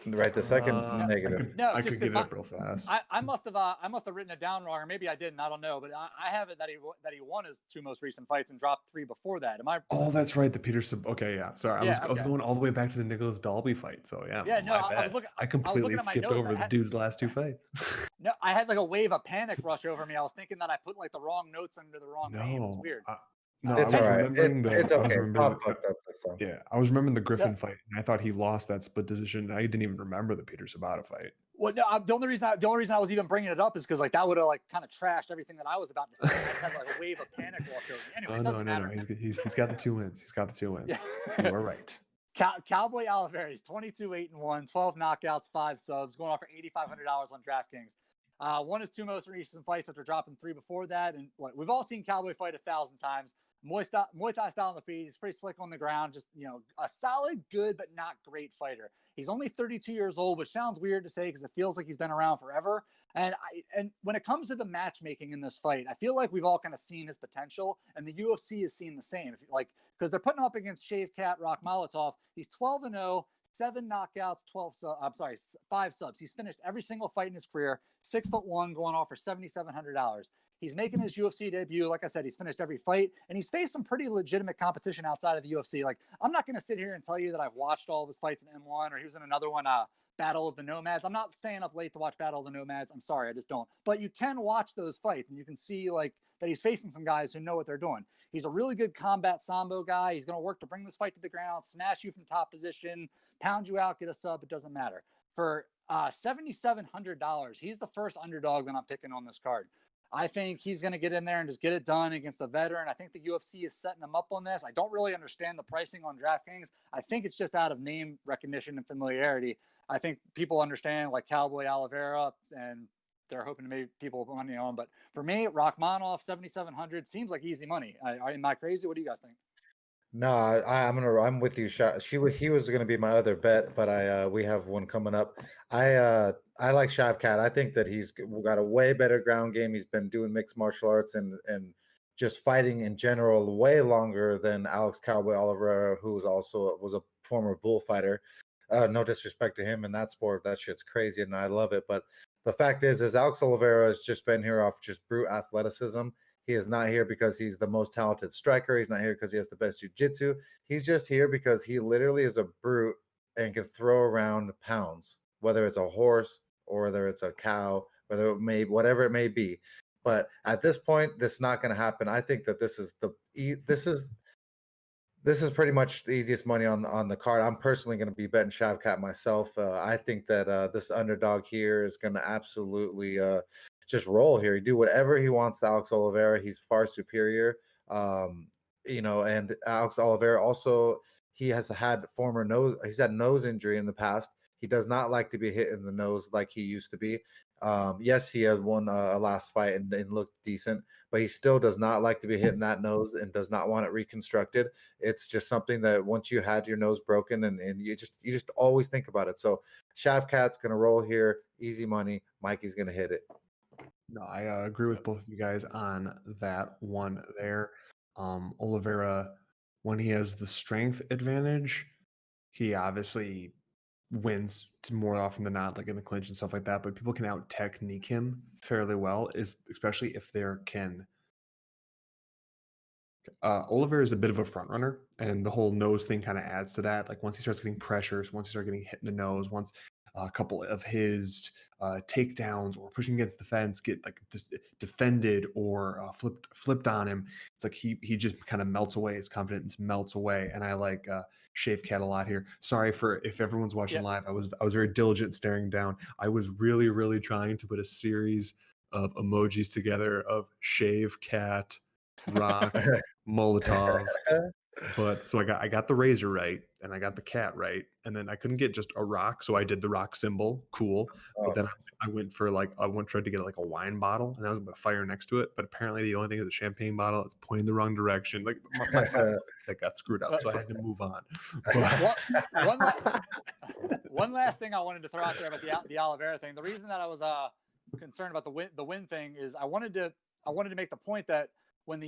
S1: Right, the second negative.
S8: I could get it up real fast.
S9: I must have written it down wrong, or maybe I didn't. I don't know, but I have it that he won his 2 most recent fights and dropped 3 before that. Am I?
S8: Oh, that's right, the Peterson. Okay, yeah. Sorry, I was going all the way back to the Nicholas Dalby fight. So yeah.
S9: Yeah, no, I was looking.
S8: I completely skipped over the dude's last 2 fights.
S9: No, I had like a wave of panic rush over me. I was thinking that I put like the wrong notes under the wrong name. It's weird.
S8: No,
S1: it's all right. It's okay.
S8: I was remembering the Griffin fight, and I thought he lost that split decision. I didn't even remember the Peter Sabata fight.
S9: Well, no, the only reason I was even bringing it up is because like that would have like kind of trashed everything that I was about to say. I just had like a wave of panic wash over me. Anyway, it doesn't matter.
S8: He's got the 2 wins. He's got the 2 wins.
S9: Yeah.
S8: You are right.
S9: Cowboy Oliveira, he's 22-8-1, 12 knockouts, 5 subs, going off for $8,500 on DraftKings. Won his 2 most recent fights after dropping 3 before that, and like, we've all seen Cowboy fight 1,000 times. Muay Thai style on the feet. He's pretty slick on the ground. Just, a solid, good, but not great fighter. He's only 32 years old, which sounds weird to say because it feels like he's been around forever. And when it comes to the matchmaking in this fight, I feel like we've all kind of seen his potential, and the UFC has seen the same. Because they're putting him up against Shavkat Rakhmonov. He's 12-0, 7 knockouts, 5 subs. He's finished every single fight in his career. 6'1", going off for $7,700. He's making his UFC debut. Like I said, he's finished every fight, and he's faced some pretty legitimate competition outside of the UFC. Like, I'm not going to sit here and tell you that I've watched all of his fights in M1, or he was in another one, Battle of the Nomads. I'm not staying up late to watch Battle of the Nomads. I'm sorry, I just don't. But you can watch those fights, and you can see like that he's facing some guys who know what they're doing. He's a really good combat sambo guy. He's going to work to bring this fight to the ground, smash you from top position, pound you out, get a sub. It doesn't matter. For $7,700, he's the first underdog that I'm picking on this card. I think he's going to get in there and just get it done against a veteran. I think the UFC is setting him up on this. I don't really understand the pricing on DraftKings. I think it's just out of name recognition and familiarity. I think people understand like Cowboy Oliveira, and they're hoping to make people put money on. But for me, Rachmanov 7,700 seems like easy money. Am I crazy? What do you guys think?
S1: No, I'm with you. He was gonna be my other bet, but we have one coming up. I like Shavkat. I think that he's got a way better ground game. He's been doing mixed martial arts and just fighting in general way longer than Alex Cowboy Oliveira, who was a former bullfighter. No disrespect to him in that sport. That shit's crazy and I love it. But the fact is Alex Oliveira has just been here off just brute athleticism. He is not here because he's the most talented striker. He's not here because he has the best jiu-jitsu. He's just here because he literally is a brute and can throw around pounds, whether it's a horse or whether it's a cow, whatever it may be. But at this point, this is not going to happen. I think that this is pretty much the easiest money on the card. I'm personally going to be betting Shavkat myself. I think that this underdog here is going to absolutely just roll here. He do whatever he wants to Alex Oliveira. He's far superior. And Alex Oliveira also, he's had nose injury in the past. He does not like to be hit in the nose like he used to be. Yes, he had won a last fight and looked decent, but he still does not like to be hitting that nose and does not want it reconstructed. It's just something that once you had your nose broken and you just always think about it. So Shavkat's going to roll here. Easy money. Mikey's going to hit it.
S8: No, I agree with both of you guys on that one there. Oliveira, when he has the strength advantage, he obviously wins more often than not, like in the clinch and stuff like that. But people can out technique him fairly well, especially if there can. Oliveira is a bit of a front runner, and the whole nose thing kind of adds to that. Like once he starts getting pressures, once he starts getting hit in the nose, once a couple of his takedowns or pushing against the fence get like defended or flipped on him, it's like he just kind of melts away. His confidence melts away, and I like Shavkat a lot here. Sorry for if everyone's watching live. I was very diligent staring down. I was really trying to put a series of emojis together of Shavkat, Rock, Molotov. But so I got the razor right and I got the cat right, and then I couldn't get just a rock, so I did the rock symbol. Cool. But then I went for tried to get like a wine bottle, and I was going to fire next to it. But apparently the only thing is a champagne bottle. It's pointing the wrong direction. Like my that got screwed up, so I had to move on.
S9: One last thing I wanted to throw out there about the Oliveira thing. The reason that I was concerned about the win thing is I wanted to make the point that when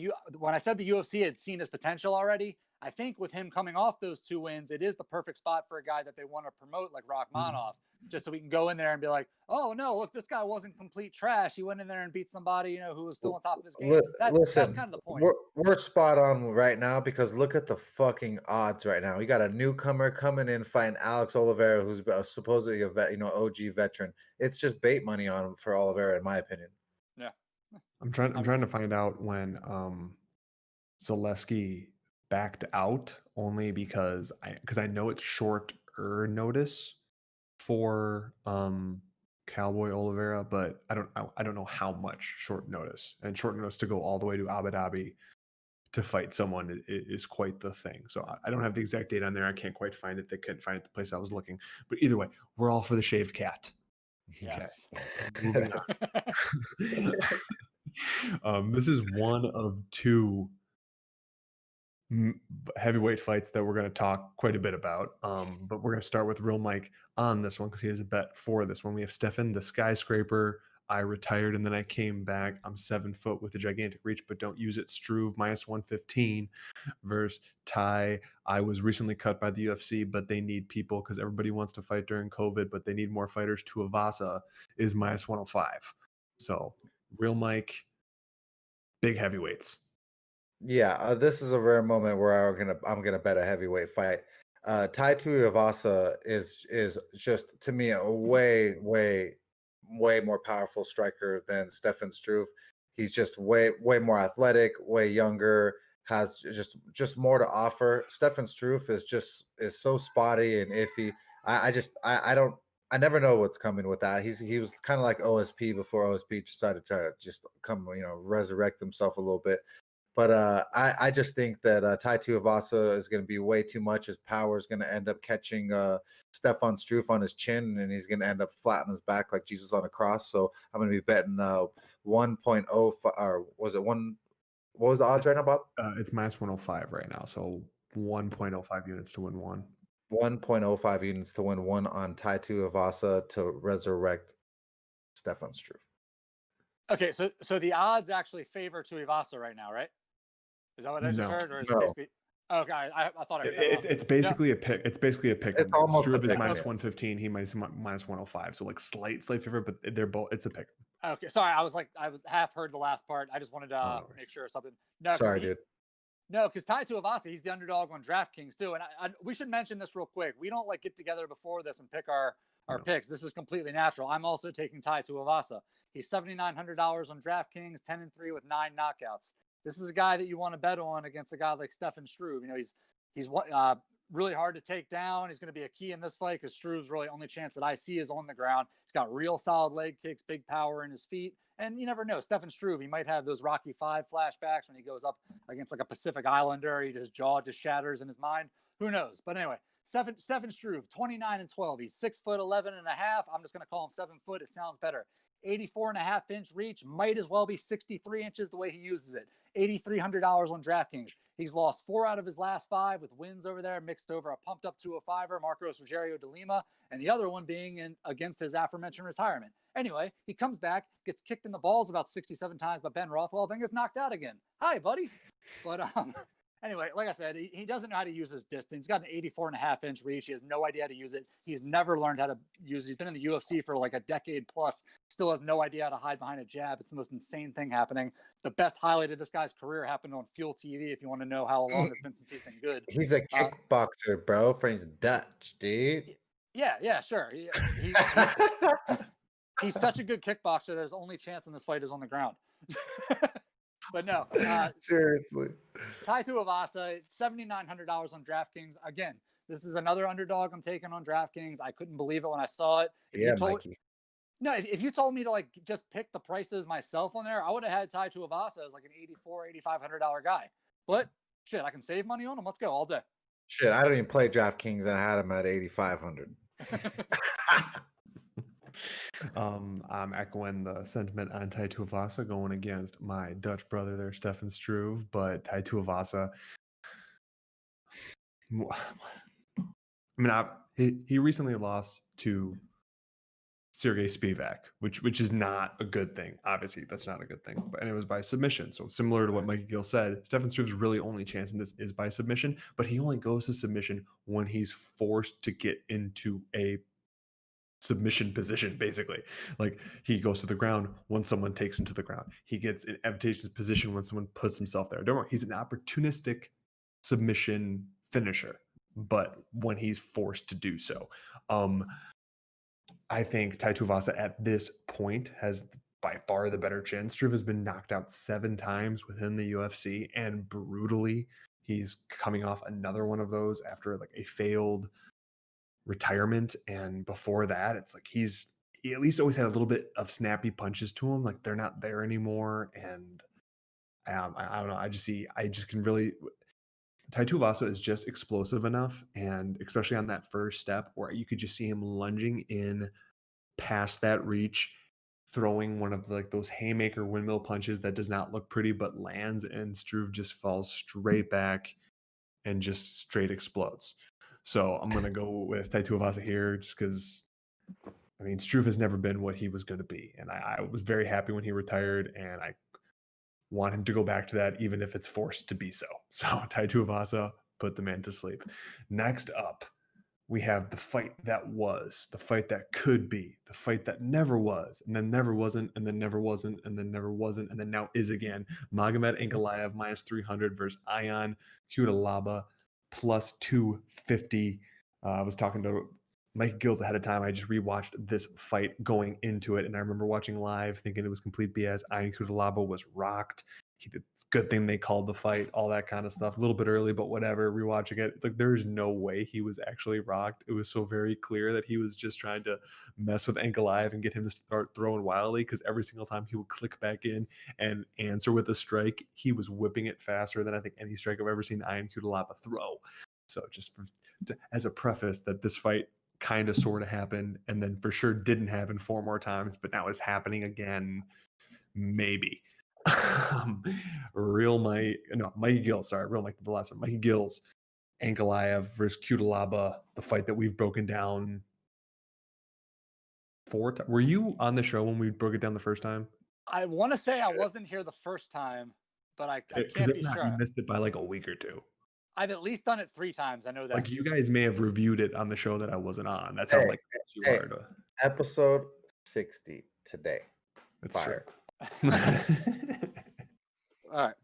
S9: I said the UFC had seen his potential already, I think with him coming off those 2 wins, it is the perfect spot for a guy that they want to promote like Rachmanov, just so we can go in there and be like, oh no, look, this guy wasn't complete trash. He went in there and beat somebody, who was still on top of his game. That's kind of the point.
S1: We're spot on right now because look at the fucking odds right now. You got a newcomer coming in fighting Alex Oliveira, who's supposedly a vet, OG veteran. It's just bait money on him for Oliveira, in my opinion.
S9: Yeah.
S8: I'm trying to find out when Zaleski backed out, only because I know it's shorter notice for Cowboy Oliveira, but I don't know how much short notice. And short notice to go all the way to Abu Dhabi to fight someone is quite the thing. So I don't have the exact date on there. I can't quite find it. They couldn't find it the place I was looking. But either way, we're all for the shaved cat.
S9: Yes.
S8: Okay. Moving on. This is one of 2 heavyweight fights that we're going to talk quite a bit about. But we're going to start with Real Mike on this one because he has a bet for this one. We have Stefan the Skyscraper. I retired and then I came back. I'm 7 foot with a gigantic reach, but don't use it. Struve -115 versus Ty. I was recently cut by the UFC, but they need people because everybody wants to fight during COVID, but they need more fighters. Tuivasa is -105. So Real Mike, big heavyweights.
S1: Yeah, this is a rare moment where I'm gonna bet a heavyweight fight. Tai Tuivasa is just to me a way more powerful striker than Stefan Struve. He's just way more athletic, way younger, has just more to offer. Stefan Struve is so spotty and iffy. I don't I never know what's coming with that. He was kind of like OSP before OSP decided to just come, resurrect himself a little bit. But I just think that Tai Tuivasa is going to be way too much. His power is going to end up catching Stefan Struve on his chin, and he's going to end up flat on his back like Jesus on a cross. So I'm going to be betting 1.05, or was it one? What was the odds right now, Bob?
S8: It's minus 105 right now, so 1.05 units to win one.
S1: 1.05 units to win one on Tai Tuivasa to resurrect Stefan Struve.
S9: Okay, so the odds actually favor Tuivasa right now, right? Is that what I just
S8: No.
S9: heard, or is
S1: No.
S9: it basically? Okay, I thought I heard that wrong.
S8: It's basically a pick. It's basically a pick.
S1: It's almost
S8: Struve
S1: a
S8: is
S1: pick,
S8: minus
S1: yeah.
S8: 115. He minus 105. So like slight favor, but they're both. It's a pick.
S9: Okay, sorry, I was half heard the last part. I just wanted to
S8: no worries.
S9: make sure something. No, 'cause
S1: Sorry, dude.
S9: No, because Tai Tuivasa, he's the underdog on DraftKings too. And we should mention this real quick. We don't get together before this and pick our picks. This is completely natural. I'm also taking Tai Tuivasa. He's $7,900 on DraftKings, 10-3 with 9 knockouts. This is a guy that you want to bet on against a guy like Stefan Struve. He's really hard to take down. He's going to be a key in this fight because Struve's really only chance that I see is on the ground. He's got real solid leg kicks, big power in his feet. And you never know. Stefan Struve, he might have those Rocky V flashbacks when he goes up against like a Pacific Islander. His jaw just shatters in his mind. Who knows? But anyway, Stefan Struve, 29-12. He's 6'11.5". I'm just going to call him 7 foot. It sounds better. 84.5-inch reach, might as well be 63 inches the way he uses it. $8,300 on DraftKings. He's lost 4 out of his last 5 with wins over there, mixed over a pumped up 205er, Marcos Rogerio de Lima, and the other one being against his aforementioned retirement. Anyway, he comes back, gets kicked in the balls about 67 times by Ben Rothwell, then gets knocked out again. Hi, buddy. But anyway, like I said, he doesn't know how to use his distance. He's got an 84.5-inch reach. He has no idea how to use it. He's never learned how to use it. He's been in the UFC for like a decade plus, still has no idea how to hide behind a jab. It's the most insane thing happening. The best highlight of this guy's career happened on Fuel TV, if you want to know how long it's been since he's been good.
S1: He's a kickboxer, bro. He's Dutch, dude.
S9: Yeah, sure. He's such a good kickboxer that his only chance in this fight is on the ground. But no,
S1: seriously.
S9: Tai Tuivasa, $7,900 on DraftKings. Again, this is another underdog I'm taking on DraftKings. I couldn't believe it when I saw it.
S1: Mikey.
S9: No, if you told me to just pick the prices myself on there, I would have had Tai Tuivasa as like an $8,500 guy. But shit, I can save money on him. Let's go all day.
S1: Shit, I don't even play DraftKings, and I had him at 8,500.
S8: I'm echoing the sentiment on Tai Tuivasa going against my Dutch brother there, Stefan Struve, but Tai Tuivasa, he recently lost to Sergey Spivak, which is not a good thing. Obviously, that's not a good thing, and it was by submission. So similar to what Mikey Gill said, Stefan Struve's really only chance in this is by submission, but he only goes to submission when he's forced to get into a submission position, basically. Like he goes to the ground when someone takes him to the ground. He gets an advantageous position when someone puts himself there. Don't worry, he's an opportunistic submission finisher, but when he's forced to do so. I think Tai Tuivasa at this point has by far the better chin. Struve has been knocked out 7 times within the UFC, and brutally. He's coming off another one of those after like a failed retirement, and before that it's like he at least always had a little bit of snappy punches to him. Like they're not there anymore, and I don't know. I just can really. Tai Tuivasa is just explosive enough, and especially on that first step where you could just see him lunging in past that reach, throwing one of those haymaker windmill punches that does not look pretty but lands, and Struve just falls straight back and just straight explodes. So I'm going to go with Tai Tuivasa here just because, Struve has never been what he was going to be. And I was very happy when he retired, and I want him to go back to that, even if it's forced to be so. So Tai Tuivasa, put the man to sleep. Next up, we have the fight that was, the fight that could be, the fight that never was, and then never wasn't, and then never wasn't, and then never wasn't, and then now is again. Magomed Ankalaev -300 versus Ion Cutelaba plus 250. I was talking to Mike Gills ahead of time. I just rewatched this fight going into it, and I remember watching live thinking it was complete BS. Ian Cutelaba was rocked. It's a good thing they called the fight, all that kind of stuff. A little bit early, but whatever. Rewatching it, it's like there is no way he was actually rocked. It was so very clear that he was just trying to mess with Ankalaev and get him to start throwing wildly, because every single time he would click back in and answer with a strike, he was whipping it faster than I think any strike I've ever seen Ian Cutelaba throw. So just as a preface, that this fight kind of sort of happened and then for sure didn't happen 4 more times, but now it's happening again, maybe. Mikey Gills, the last one. Mikey Gills, Ankalaev versus Cutelaba, the fight that we've broken down 4 times. Were you on the show when we broke it down the first time?
S9: I want to say I wasn't here the first time, but I can't be sure.
S8: You missed it by like a week or 2.
S9: I've at least done it 3 times. I know that.
S8: Like you guys may have reviewed it on the show that I wasn't on. That's how like you are to...
S1: Episode 60 today.
S8: That's
S1: Fire.
S8: true.
S9: All right.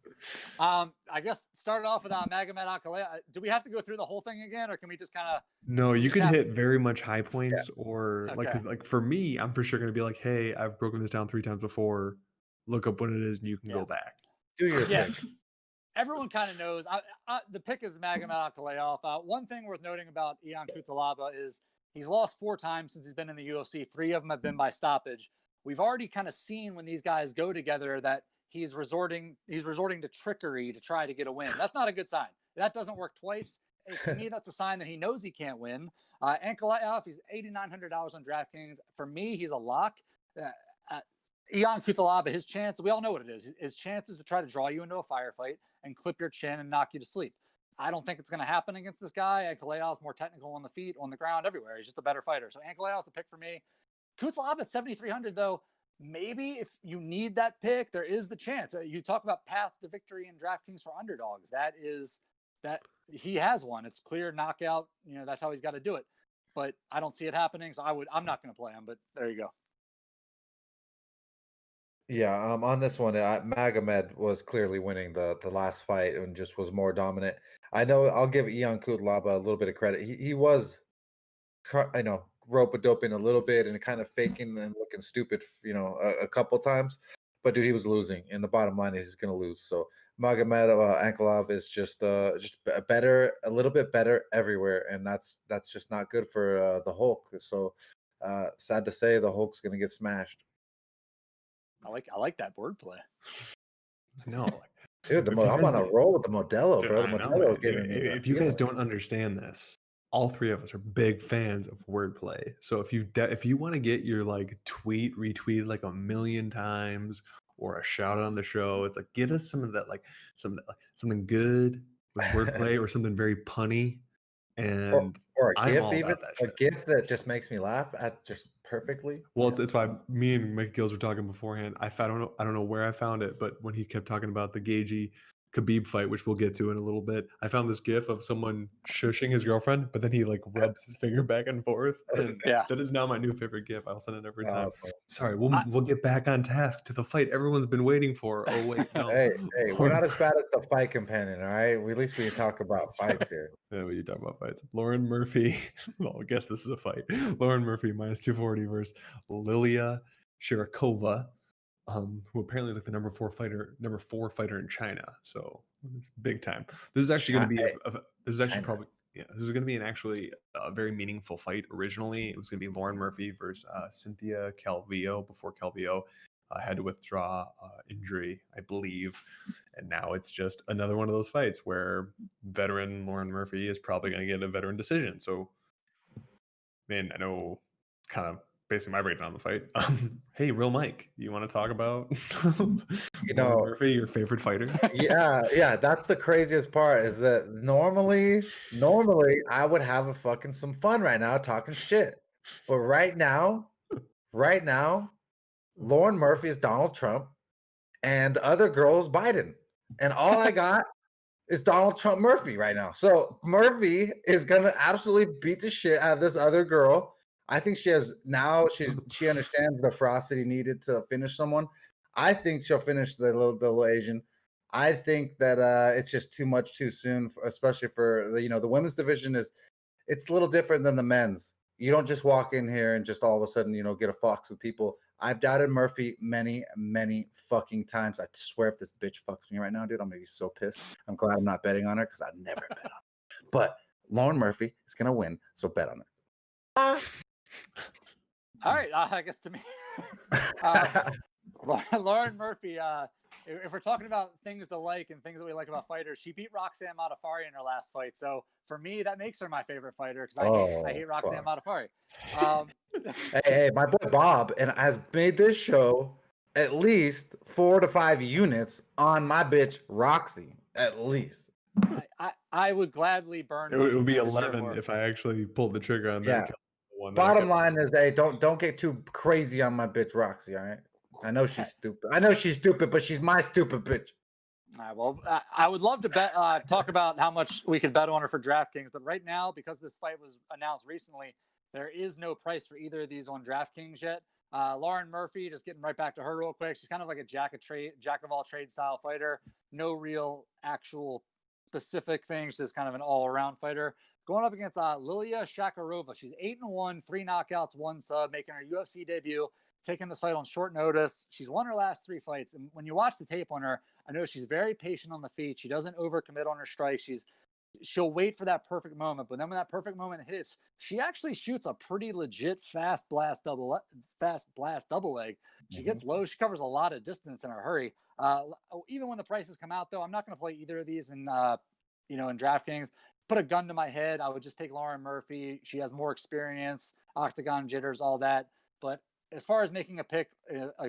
S9: I guess start off with Magomed Ankalaev. Do we have to go through the whole thing again, or can we just kind of?
S8: No, you can hit very much high points, or cause like for me, I'm for sure going to be like, hey, I've broken this down 3 times before. Look up what it is, and you can go back.
S1: Do your
S9: thing. Everyone kind of knows. The pick is Magomed Ankalaev. One thing worth noting about Ian Cutelaba is he's lost 4 times since he's been in the UFC. 3 of them have been by stoppage. We've already kind of seen when these guys go together that he's resorting to trickery to try to get a win. That's not a good sign. That doesn't work twice. To me, that's a sign that he knows he can't win. Ankalaev, he's $8,900 on DraftKings. For me, he's a lock. Ian Cutelaba, his chance, we all know what it is. His chance is to try to draw you into a firefight and clip your chin and knock you to sleep. I don't think it's going to happen against this guy. Ankalaev's more technical on the feet, on the ground, everywhere. He's just a better fighter. So Ankalaev's the pick for me. Cutelaba at 7,300, though. Maybe if you need that pick, there is the chance. You talk about path to victory in DraftKings for underdogs. That he has one. It's clear knockout. You know, that's how he's got to do it. But I don't see it happening, so I'm not going to play him. But there you go.
S1: Yeah, on this one, Magomed was clearly winning the last fight and just was more dominant. I know I'll give Ian Cutelaba a little bit of credit. He was, I know, rope-a-doping a little bit and kind of faking and looking stupid, a couple times. But dude, he was losing, and the bottom line is he's going to lose. So Magomed Ankalaev is just better, a little bit better everywhere, and that's just not good for the Hulk. So sad to say, the Hulk's going to get smashed.
S9: I like that wordplay.
S8: No,
S1: dude, I'm on a roll with the Modelo, bro. The Modelo giving me.
S8: If you guys don't understand this, all 3 of us are big fans of wordplay. So if you want to get your like tweet retweeted like 1 million times or a shout out on the show, it's like get us some of that, like something good with wordplay or something very punny. And
S1: or a
S8: GIF,
S1: even a GIF that just makes me laugh at just perfectly.
S8: Well, it's why me and Mikey Gills were talking beforehand. I don't know where I found it, but when he kept talking about the Gagey Khabib fight, which we'll get to in a little bit, I found this GIF of someone shushing his girlfriend, but then he like rubs his finger back and forth. And that is now my new favorite GIF. I'll send it every time. Sorry, we'll get back on task to the fight everyone's been waiting for. Oh wait, no.
S1: hey, we're not as bad as the Fight Companion, all right? At least we talk about fights here.
S8: Yeah, you talk about fights. Lauren Murphy. Well, I guess this is a fight. Lauren Murphy minus 240 versus Lilia Shirokova. Who apparently is like the number 4 fighter in China. So big time. This is actually going to be this is actually probably this is going to be a very meaningful fight. Originally, it was going to be Lauren Murphy versus Cynthia Calvillo before Calvillo had to withdraw injury, I believe, and now it's just another one of those fights where veteran Lauren Murphy is probably going to get a veteran decision. So, man, I know it's kind of basically my breakdown on the fight. Hey, Real Mike, you want to talk about Murphy, your favorite fighter?
S1: Yeah, that's the craziest part is that normally I would have fucking some fun right now talking shit. But right now, Lauren Murphy is Donald Trump and the other girl is Biden. And all I got is Donald Trump Murphy right now. So Murphy is going to absolutely beat the shit out of this other girl. I think she understands the ferocity needed to finish someone. I think she'll finish the little Asian. I think that it's just too much too soon, especially for the women's division it's a little different than the men's. You don't just walk in here and just all of a sudden get a fox with people. I've doubted Murphy many, many fucking times. I swear, if this bitch fucks me right now, dude, I'm gonna be so pissed. I'm glad I'm not betting on her because I'd never bet on her. But Lauren Murphy is gonna win, so bet on her.
S9: All right, I guess to me, Lauren Murphy. If we're talking about things to like and things that we like about fighters, she beat Roxanne Modaffari in her last fight. So for me, that makes her my favorite fighter because I hate Roxanne Modaffari.
S1: Hey, my boy Bob has made this show at least 4 to 5 units on my bitch Roxy, at least.
S9: I would gladly burn.
S8: It would be 11 if I actually pulled the trigger on that.
S1: One Bottom line is, hey, don't get too crazy on my bitch Roxy. All right, I know she's stupid. I know she's stupid, but she's my stupid bitch.
S9: All right, well, I would love to talk about how much we could bet on her for DraftKings, but right now, because this fight was announced recently, there is no price for either of these on DraftKings yet. Lauren Murphy, just getting right back to her real quick. She's kind of like a jack of all trades style fighter. No real actual specific things, just kind of an all-around fighter. Going up against Lilia Shakarova. She's 8-1, 3 knockouts, 1 sub, making her UFC debut, taking this fight on short notice. She's won her last 3 fights. And when you watch the tape on her, I know she's very patient on the feet. She doesn't overcommit on her strikes. She'll wait for that perfect moment. But then when that perfect moment hits, she actually shoots a pretty legit fast blast double leg. She gets low. She covers a lot of distance in a hurry. Even when the prices come out, though, I'm not going to play either of these in DraftKings. Put a gun to my head, I would just take Lauren Murphy. She has more experience, octagon jitters, all that. But as far as making a pick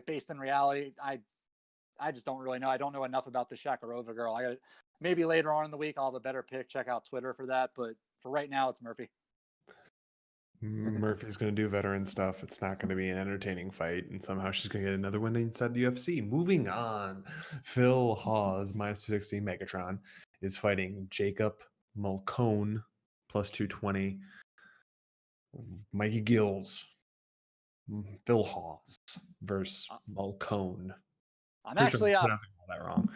S9: based in reality, I just don't really know. I don't know enough about the Shakarova girl. Maybe later on in the week I'll have a better pick. Check out Twitter for that. But for right now, it's Murphy.
S8: Murphy's going to do veteran stuff. It's not going to be an entertaining fight, and somehow she's going to get another win inside the UFC. Moving on, Phil Hawes, -260 Megatron, is fighting Jacob Malcone, +220. Mikey Gills, Phil Hawes versus Malcone.
S9: I'm actually
S8: pronouncing all that wrong.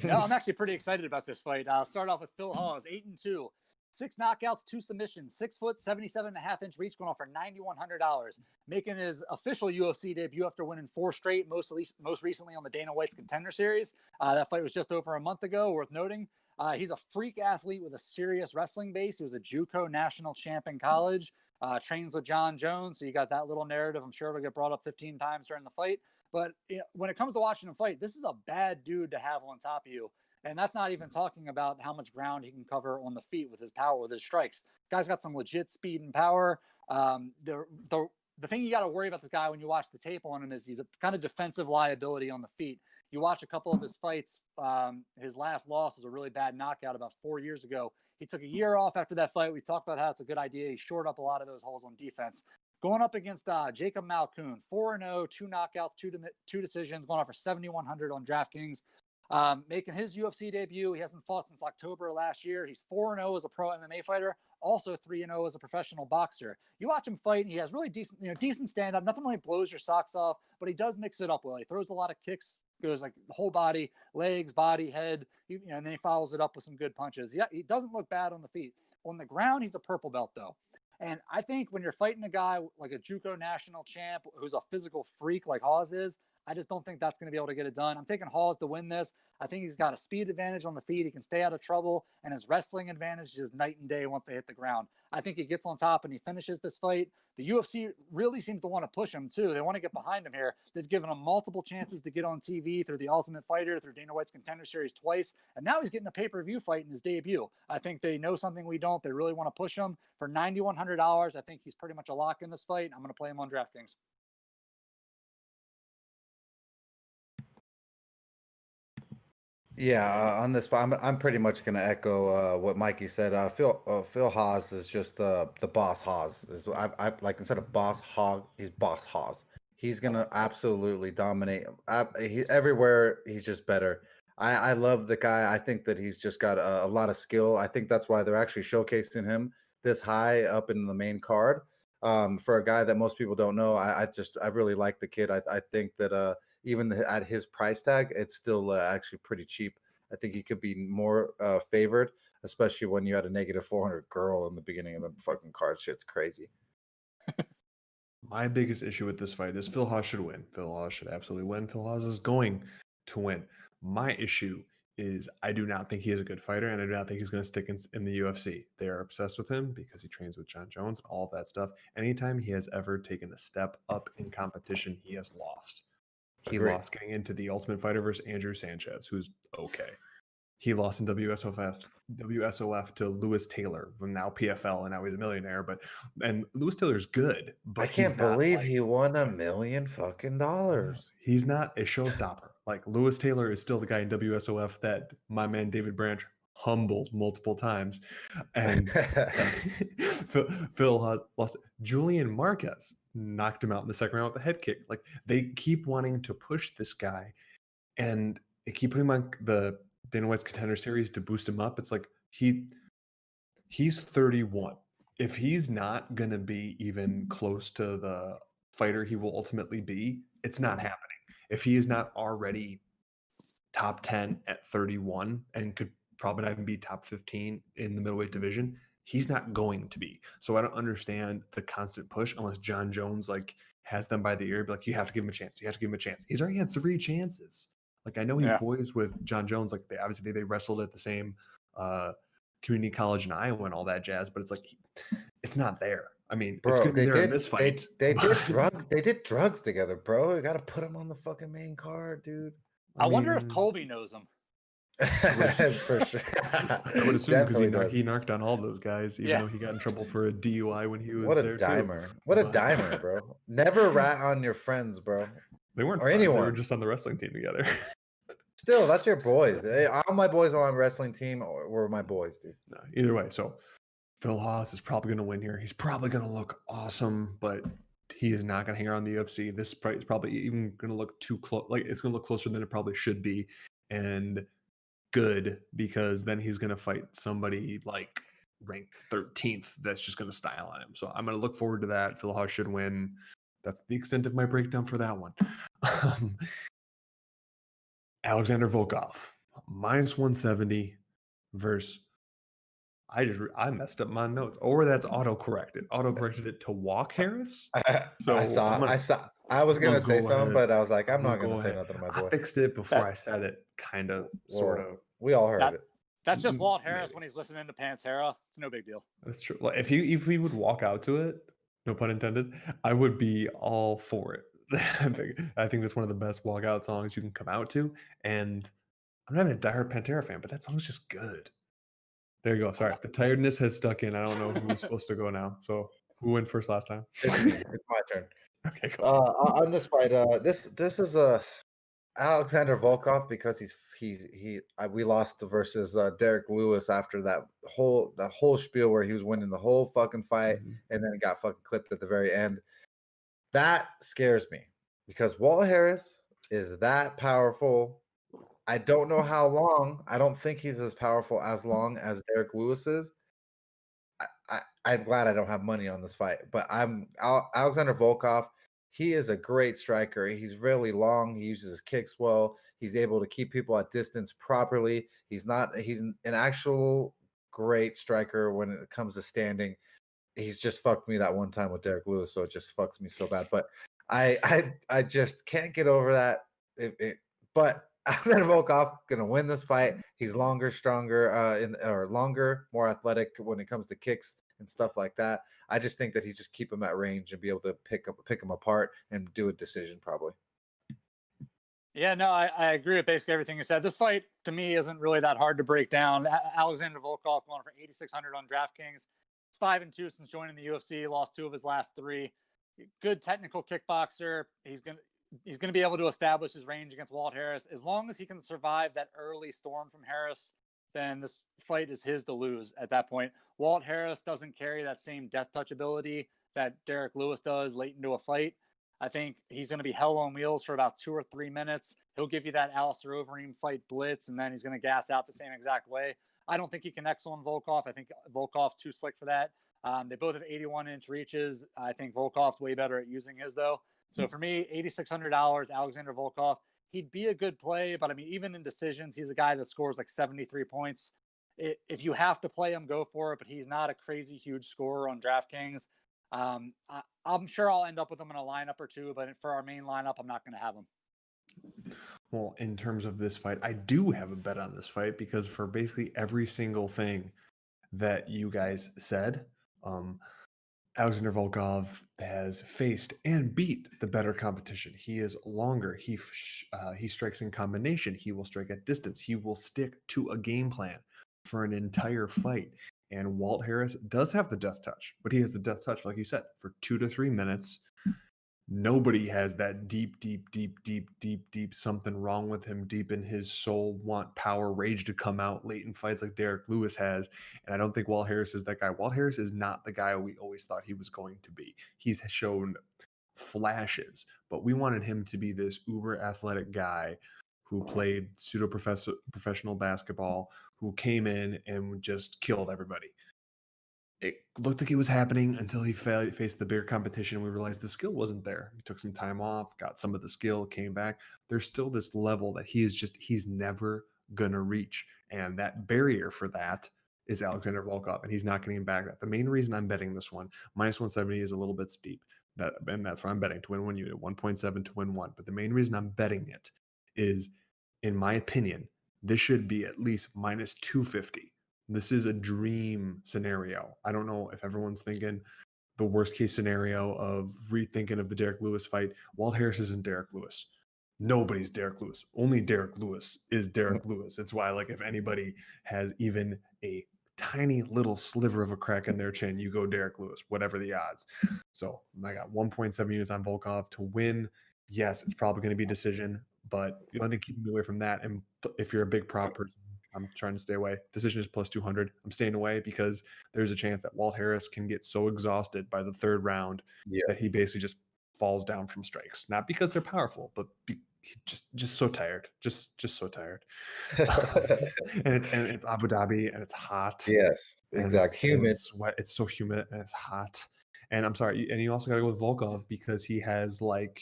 S9: No, I'm actually pretty excited about this fight. I'll start off with Phil Hawes, 8-2. 6 knockouts, 2 submissions, 6 foot, 77.5-inch reach, going on for $9,100. Making his official UFC debut after winning 4 straight, most recently on the Dana White's Contender Series. That fight was just over a month ago, worth noting. He's a freak athlete with a serious wrestling base. He was a JUCO national champ in college, trains with John Jones. So you got that little narrative. I'm sure it'll get brought up 15 times during the fight. But when it comes to watching him fight, this is a bad dude to have on top of you. And that's not even talking about how much ground he can cover on the feet with his power, with his strikes. Guy's got some legit speed and power. The thing you got to worry about this guy when you watch the tape on him is he's a kind of defensive liability on the feet. You watch a couple of his fights. His last loss was a really bad knockout about 4 years ago. He took a year off after that fight. We talked about how it's a good idea. He shored up a lot of those holes on defense. Going up against Jacob Malcone, 4-0, 2 knockouts, 2 decisions, going on for $7,100 on DraftKings. Making his UFC debut. He hasn't fought since October of last year. He's 4-0 as a pro MMA fighter, also 3-0 as a professional boxer. You watch him fight, and he has really decent stand-up. Nothing really blows your socks off, but he does mix it up well. He throws a lot of kicks, goes like the whole body, legs, body, head, and then he follows it up with some good punches. Yeah, he doesn't look bad on the feet. On the ground, he's a purple belt, though. And I think when you're fighting a guy like a JUCO national champ who's a physical freak like Hawes is, I just don't think that's going to be able to get it done. I'm taking Hawes to win this. I think he's got a speed advantage on the feet. He can stay out of trouble, and his wrestling advantage is night and day once they hit the ground. I think he gets on top and he finishes this fight. The UFC really seems to want to push him too. They want to get behind him here. They've given him multiple chances to get on TV through the Ultimate Fighter, through Dana White's Contender Series twice, and now he's getting a pay-per-view fight in his debut. I think they know something we don't. They really want to push him. For $9,100, I think he's pretty much a lock in this fight. I'm going to play him on DraftKings.
S1: Yeah, on this, I'm pretty much gonna echo what Mikey said. Phil Hawes is just the boss Hawes. I like, instead of boss hog, he's boss Hawes. He's gonna absolutely dominate. Everywhere he's just better. I love the guy. I think that he's just got a lot of skill. I think that's why they're actually showcasing him this high up in the main card. For a guy that most people don't know, I really like the kid. I think that even at his price tag, it's still actually pretty cheap. I think he could be more favored, especially when you had a negative 400 girl in the beginning of the fucking card. Shit's crazy.
S8: My biggest issue with this fight is Phil Haas should win. Phil Haas should absolutely win. Phil Haas is going to win. My issue is I do not think he is a good fighter, and I do not think he's going to stick in the UFC. They are obsessed with him because he trains with John Jones and all of that stuff. Anytime he has ever taken a step up in competition, he has lost. He
S1: Agreed.
S8: lost getting into the Ultimate Fighter versus Andrew Sanchez, who's okay. He lost in WSOF to Lewis Taylor, now PFL, and now he's a millionaire. And Lewis Taylor's good, but
S1: I can't
S8: he's not
S1: believe
S8: like,
S1: he won $1 million fucking dollars.
S8: he's not a showstopper. Like Lewis Taylor is still the guy in WSOF that my man David Branch humbled multiple times, and Phil has lost. Julian Marquez knocked him out in the second round with a head kick. Like they keep wanting to push this guy, and they keep putting him on the Dana White's Contender Series to boost him up. It's like he's 31. If he's not gonna be even close to the fighter he will ultimately be, it's not happening. If he is not already top 10 at 31 and could probably not even be top 15 in the middleweight division, he's not going to be. So I don't understand the constant push unless John Jones like has them by the ear, be like, you have to give him a chance. You have to give him a chance. He's already had 3 chances. Like I know he's boys with John Jones. Like they wrestled at the same community college in Iowa and all that jazz, but it's like it's not there. I mean, it's gonna be there in this fight.
S1: They did drugs. They did drugs together, bro. You got to put him on the fucking main card, dude.
S9: I wonder if Colby knows him.
S1: For sure.
S8: I would assume because he
S1: does.
S8: knocked on all those guys, even though he got in trouble for a DUI when he was
S1: What a
S8: there
S1: dimer!
S8: too.
S1: What a dimer, bro! Never rat on your friends, bro.
S8: They weren't
S1: or
S8: friends,
S1: anyone.
S8: They were just on the wrestling team together.
S1: Still, that's your boys. All my boys on my wrestling team were my boys, dude.
S8: No, either way, so Phil Haas is probably going to win here. He's probably going to look awesome, but he is not going to hang around the UFC. This fight is probably even going to look too close. Like it's going to look closer than it probably should be, and good because then he's going to fight somebody like ranked 13th that's just going to style on him. So I'm going to look forward to that. Phil Haas should win. That's the extent of my breakdown for that one. Alexander Volkov, -170 versus. I messed up my notes, or that's auto-corrected. Auto-corrected it to Walk Harris. So
S1: I was gonna say something, but I was like, I'm not gonna say nothing to my boy.
S8: I fixed it before I said it, kind of, sort of.
S1: We all heard it.
S9: That's just Walt Harris when he's listening to Pantera. It's no big deal.
S8: That's true. Like, if he would walk out to it, no pun intended, I would be all for it. I think that's one of the best walkout songs you can come out to. And I'm not a diehard Pantera fan, but that song's just good. There you go. Sorry, the tiredness has stuck in. I don't know who's supposed to go now. So who went first last time?
S1: It's my turn.
S8: Okay, cool.
S1: On this fight, this is a Alexander Volkov because we lost versus Derek Lewis after that whole spiel where he was winning the whole fucking fight and then got fucking clipped at the very end. That scares me because Walt Harris is that powerful. I don't know how long. I don't think he's as powerful as long as Derek Lewis is. I'm glad I don't have money on this fight, but Alexander Volkov. He is a great striker. He's really long. He uses his kicks well. He's able to keep people at distance properly. He's an actual great striker when it comes to standing. He's just fucked me that one time with Derek Lewis, so it just fucks me so bad. But I just can't get over that. But Alexander Volkov gonna win this fight. He's longer, stronger, longer, more athletic when it comes to kicks and stuff like that. I just think that he's just keep him at range and be able to pick him apart and do a decision probably.
S9: Yeah, no, I agree with basically everything you said. This fight to me isn't really that hard to break down. Alexander Volkov going for 8,600 on DraftKings. He's 5-2 since joining the UFC. Lost 2 of his last 3. Good technical kickboxer. He's gonna be able to establish his range against Walt Harris. As long as he can survive that early storm from Harris, then this fight is his to lose at that point. Walt Harris doesn't carry that same death touch ability that Derek Lewis does late into a fight. I think he's going to be hell on wheels for about 2 or 3 minutes. He'll give you that Alistair Overeem fight blitz, and then he's going to gas out the same exact way. I don't think he connects on Volkov. I think Volkov's too slick for that. They both have 81-inch reaches. I think Volkov's way better at using his, though. So for me, $8,600, Alexander Volkov, he'd be a good play. But I mean, even in decisions, he's a guy that scores like 73 points. If you have to play him, go for it. But he's not a crazy huge scorer on DraftKings. I'm sure I'll end up with him in a lineup or two, but for our main lineup, I'm not going to have him.
S8: Well, in terms of this fight, I do have a bet on this fight because for basically every single thing that you guys said, Alexander Volkov has faced and beat the better competition. He is longer. He strikes in combination. He will strike at distance. He will stick to a game plan for an entire fight. And Walt Harris does have the death touch, but he has the death touch, like you said, for 2 to 3 minutes. Nobody has that deep something wrong with him, deep in his soul, want power, rage to come out late in fights like Derek Lewis has. And I don't think Walt Harris is that guy. Walt Harris is not the guy we always thought he was going to be. He's shown flashes, but we wanted him to be this uber athletic guy who played pseudo professional basketball, who came in and just killed everybody. It looked like it was happening until he faced the bigger competition. We realized the skill wasn't there. He took some time off, got some of the skill, came back. There's still this level that he's never gonna reach. And that barrier for that is Alexander Volkov, and he's not getting back that. The main reason I'm betting this one, minus 170 is a little bit steep. And that's why I'm betting to win 1 unit, 1.7 to win 1. But the main reason I'm betting it is, in my opinion, this should be at least minus 250. This is a dream scenario. I don't know if everyone's thinking the worst case scenario of rethinking of the Derek Lewis fight. Walt Harris isn't Derek Lewis. Nobody's Derek Lewis. Only Derek Lewis is Derek Lewis. It's why, like, if anybody has even a tiny little sliver of a crack in their chin, you go Derek Lewis, whatever the odds. So I got 1.7 units on Volkov to win. Yes, it's probably going to be decision, but the only thing keeping me away from that, and if you're a big prop person, I'm trying to stay away. Decision is plus 200. I'm staying away because there's a chance that Walt Harris can get so exhausted by the third round that he basically just falls down from strikes. Not because they're powerful, but just so tired. Just so tired. and it's Abu Dhabi and it's hot.
S1: Yes, exactly. Humid.
S8: It's sweat. It's so humid and it's hot. And I'm sorry. And you also got to go with Volkov because he has like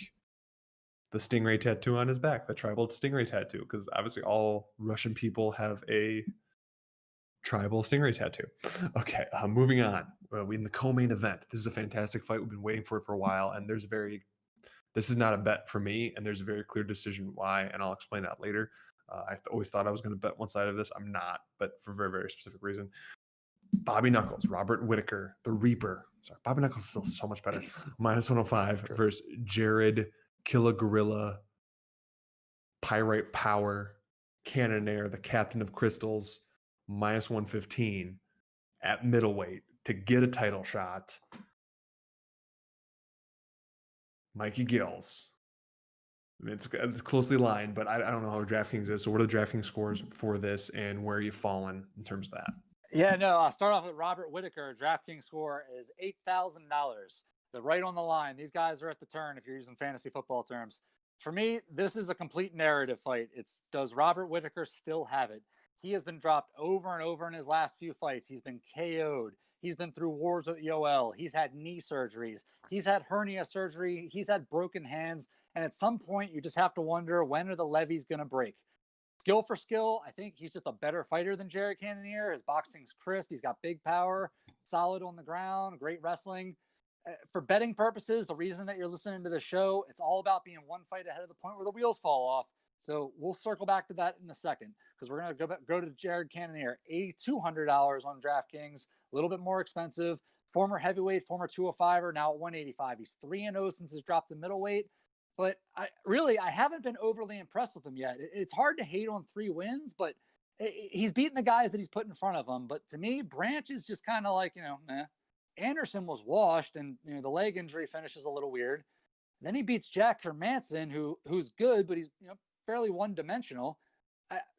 S8: the stingray tattoo on his back, the tribal stingray tattoo, because obviously all Russian people have a tribal stingray tattoo. Okay, moving on. We in the co-main event. This is a fantastic fight. We've been waiting for it for a while, and this is not a bet for me, and there's a very clear decision why, and I'll explain that later. I always thought I was going to bet one side of this. I'm not, but for a very, very specific reason. Bobby Knuckles, Robert Whitaker, the Reaper. Sorry, Bobby Knuckles is still so much better. Minus 105 versus Jared Killa Gorilla, Pyrite Power, Cannonair, the Captain of Crystals, minus 115 at middleweight to get a title shot. Mikey Gills. It's closely aligned, but I don't know how DraftKings is. So what are the DraftKings scores for this, and where are you falling in terms of that?
S9: Yeah, no, I'll start off with Robert Whitaker. DraftKings score is $8,000. They're right on the line. These guys are at the turn if you're using fantasy football terms. For me, this is a complete narrative fight. Does Robert Whitaker still have it? He has been dropped over and over in his last few fights. He's been KO'd. He's been through wars with EOL. He's had knee surgeries. He's had hernia surgery. He's had broken hands. And at some point, you just have to wonder, when are the levees going to break? Skill for skill, I think he's just a better fighter than Jared Cannonier. His boxing's crisp. He's got big power, solid on the ground, great wrestling. For betting purposes, the reason that you're listening to the show, it's all about being one fight ahead of the point where the wheels fall off. So we'll circle back to that in a second, because we're going to go to Jared Cannonier. $8,200 on DraftKings, a little bit more expensive. Former heavyweight, former 205er, now at 185. He's 3-0 since he's dropped the middleweight. But I haven't been overly impressed with him yet. It's hard to hate on 3 wins, but he's beaten the guys that he's put in front of him. But to me, Branch is just kind of like, meh. Anderson was washed, and the leg injury finish is a little weird. Then he beats Jack Hermanson, who's good, but he's fairly one-dimensional.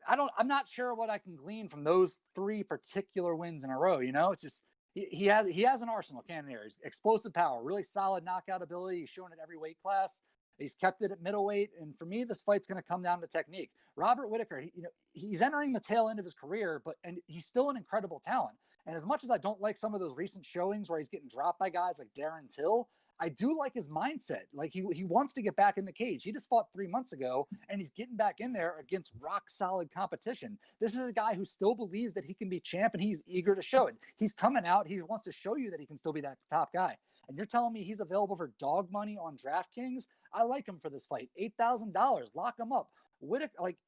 S9: I'm not sure what I can glean from those 3 particular wins in a row. It's just he has an arsenal. Cannonier, he's explosive power, really solid knockout ability. He's shown it every weight class. He's kept it at middleweight, and for me, this fight's going to come down to technique. Robert Whitaker, he's entering the tail end of his career, and he's still an incredible talent. And as much as I don't like some of those recent showings where he's getting dropped by guys like Darren Till, I do like his mindset. Like he wants to get back in the cage. He just fought 3 months ago, and he's getting back in there against rock solid competition. This is a guy who still believes that he can be champ, and he's eager to show it. He's coming out. He wants to show you that he can still be that top guy. And you're telling me he's available for dog money on DraftKings? I like him for this fight. $8,000. Lock him up. Whitaker, like,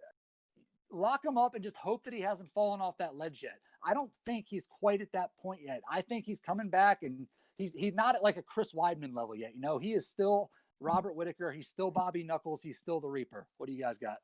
S9: lock him up and just hope that he hasn't fallen off that ledge yet. I don't think he's quite at that point yet. I think he's coming back, and he's not at like a Chris Weidman level yet. You know, he is still Robert Whitaker. He's still Bobby Knuckles. He's still the Reaper. What do you guys got?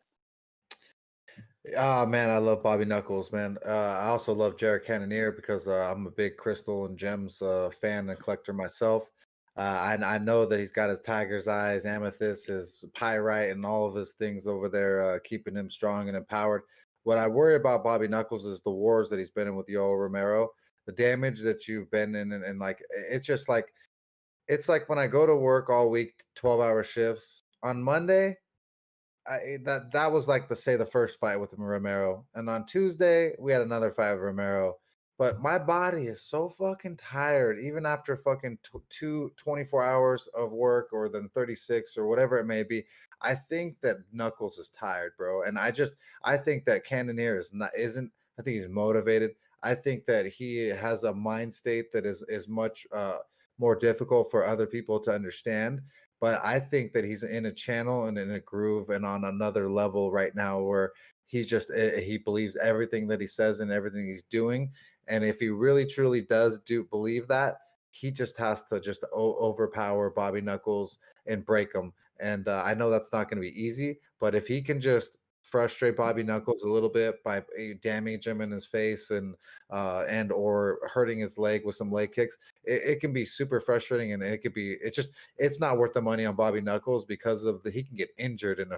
S1: Oh man, I love Bobby Knuckles, man. I also love Jared Cannonier because I'm a big crystal and gems fan and collector myself. I know that he's got his tiger's eyes, amethyst, his pyrite, and all of his things over there, keeping him strong and empowered. What I worry about Bobby Knuckles is the wars that he's been in with Yoel Romero, the damage that you've been in, and like it's just like it's like when I go to work all week, 12-hour shifts on Monday. That was like the first fight with Romero, and on Tuesday we had another fight with Romero. But my body is so fucking tired, even after fucking 24 hours of work, or then 36 or whatever it may be. I think that Knuckles is tired, bro, and I think that Cannonier isn't. I think he's motivated. I think that he has a mind state that is much more difficult for other people to understand. But I think that he's in a channel and in a groove and on another level right now where he's just he believes everything that he says and everything he's doing. And if he really truly does believe that, he just has to just overpower Bobby Knuckles and break him. And I know that's not going to be easy, but if he can just frustrate Bobby Knuckles a little bit by damaging him in his face and or hurting his leg with some leg kicks, it can be super frustrating, and it's not worth the money on Bobby Knuckles because of he can get injured in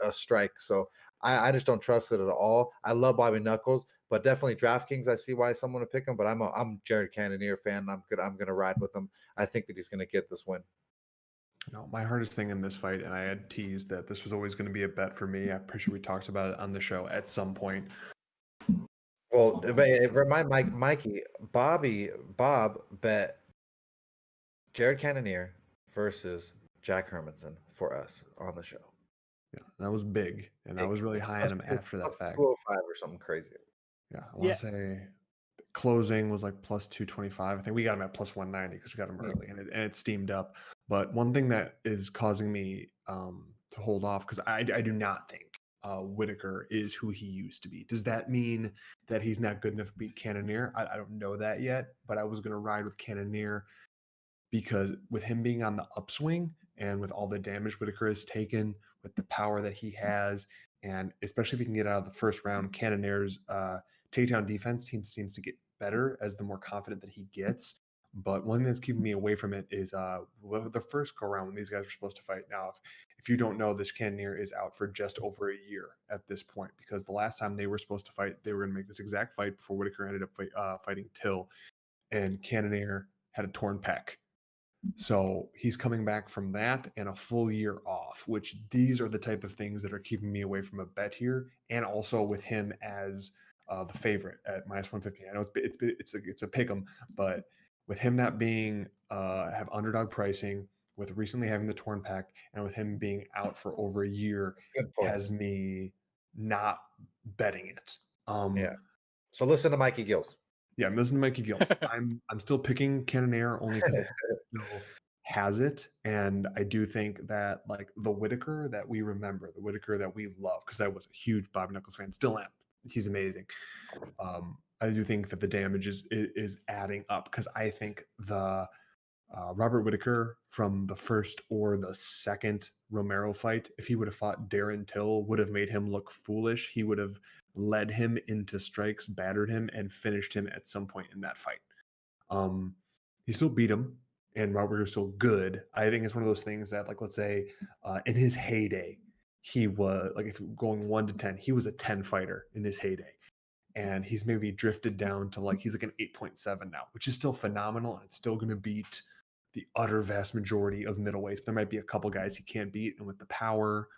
S1: a strike. So I just don't trust it at all. I love Bobby Knuckles, but definitely DraftKings, I see why someone would pick him. But I'm Jared Cannonier fan. I'm gonna ride with him. I think that he's gonna get this win.
S8: My hardest thing in this fight, and I had teased that this was always going to be a bet for me. I'm pretty sure we talked about it on the show at some point.
S1: Well, remind Mikey, Bob bet Jared Cannonier versus Jack Hermanson for us on the show.
S8: Yeah, that was big, and I was really high on him after that fact.
S1: 205 or something crazy.
S8: Yeah, I want to say closing was like plus 225. I think we got him at plus 190 because we got him early, and it steamed up. But one thing that is causing me to hold off, because I do not think Whitaker is who he used to be. Does that mean that he's not good enough to beat Cannonier? I don't know that yet, but I was going to ride with Cannonier because with him being on the upswing and with all the damage Whitaker has taken, with the power that he has, and especially if he can get out of the first round, Cannonier's takedown defense team seems to get better as the more confident that he gets. But one thing that's keeping me away from it is the first go round when these guys were supposed to fight. Now, if you don't know, this Cannonier is out for just over a year at this point, because the last time they were supposed to fight, they were going to make this exact fight before Whitaker ended up fighting Till, and Cannonier had a torn pec. So he's coming back from that and a full year off, which these are the type of things that are keeping me away from a bet here. And also with him as the favorite at minus 150. I know it's a pick 'em, but with him not being have underdog pricing, with recently having the torn pec, and with him being out for over a year, has me not betting it.
S1: Yeah. So listen to Mikey Gills.
S8: Yeah, I'm listening to Mikey Gills. I'm still picking Cannonier only because it still has it, and I do think that like the Whitaker that we remember, the Whitaker that we love, because I was a huge Bobby Knuckles fan, still am. He's amazing. I do think that the damage is adding up, because I think the Robert Whitaker from the first or the second Romero fight, if he would have fought Darren Till, would have made him look foolish. He would have led him into strikes, battered him, and finished him at some point in that fight. He still beat him, and Robert was still good. I think it's one of those things that, like, let's say in his heyday, he was like, if going 1 to 10, he was a 10 fighter in his heyday. And he's maybe drifted down to like, he's like an 8.7 now, which is still phenomenal. And it's still going to beat the utter vast majority of middleweights. There might be a couple guys he can't beat. And with the power,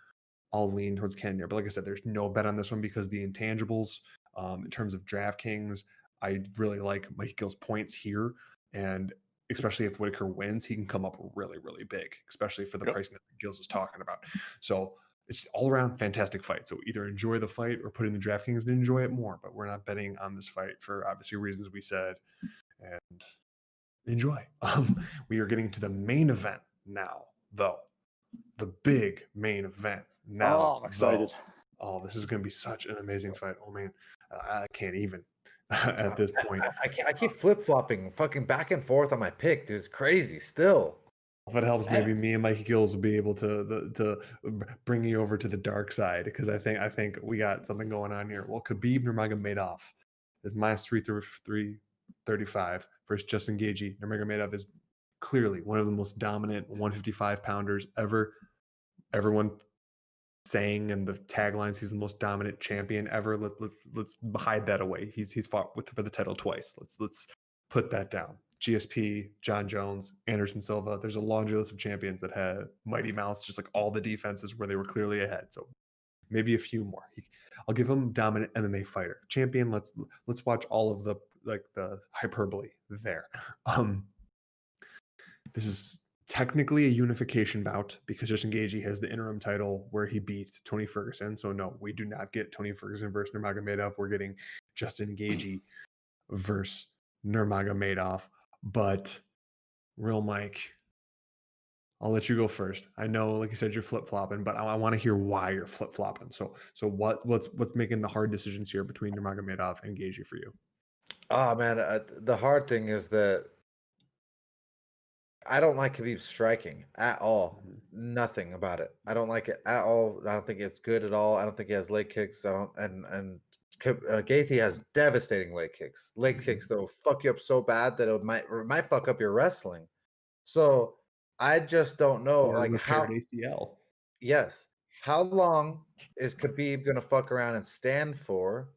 S8: I'll lean towards Cannonier. But like I said, there's no bet on this one because the intangibles, in terms of DraftKings, I really like Mikey Gill's points here. And especially if Whitaker wins, he can come up really, really big, especially for the
S9: Yep.
S8: pricing that Gills is talking about. So it's all around fantastic fight. So either enjoy the fight or put in the DraftKings and enjoy it more. But we're not betting on this fight for obviously reasons we said. And enjoy. We are getting to the main event now, though. The big main event now.
S9: Oh, I'm excited.
S8: Oh, this is going to be such an amazing fight. Oh man, I can't even at this point.
S1: I keep flip flopping, fucking back and forth on my pick, dude. It's crazy. Still,
S8: If it helps, maybe me and Mikey Gills will be able to bring you over to the dark side, because I think we got something going on here. Well, Khabib Nurmagomedov is minus 335 versus Justin Gaethje. Nurmagomedov is clearly one of the most dominant 155 pounders ever. Everyone saying in the taglines he's the most dominant champion ever. Let's hide that away. He's fought for the title twice. Let's put that down. GSP, John Jones, Anderson Silva. There's a laundry list of champions that had Mighty Mouse, just like all the defenses where they were clearly ahead. So maybe a few more. I'll give him dominant MMA fighter champion. Let's watch all of the hyperbole there. This is technically a unification bout because Justin Gaethje has the interim title where he beat Tony Ferguson. So no, we do not get Tony Ferguson versus Nurmagomedov. We're getting Justin Gaethje versus Nurmagomedov. But real Mike, I'll let you go first. I know, like you said, you're flip flopping, but I want to hear why you're flip flopping. So what's making the hard decisions here between Nurmagomedov and Gaethje for you?
S1: oh man, the hard thing is that I don't like Khabib striking at all. Nothing about it. I don't like it at all. I don't think it's good at all. I don't think he has leg kicks. I don't, and Gaethje has devastating leg kicks. Leg kicks that will fuck you up so bad that it might fuck up your wrestling. So I just don't know,
S8: Or
S1: like how.
S8: repaired ACL.
S1: Yes, how long is Khabib gonna fuck around and stand for?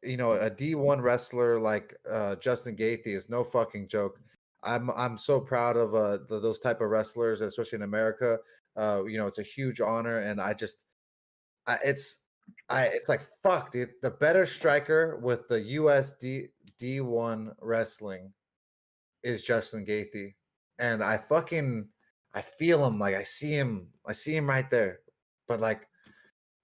S1: You know, a D1 wrestler like Justin Gaethje is no fucking joke. I'm so proud of those type of wrestlers, especially in America. You know, it's a huge honor, and it's like fuck, dude. The better striker with the US D1 wrestling is Justin Gaethje, and I feel him, like I see him right there, but like.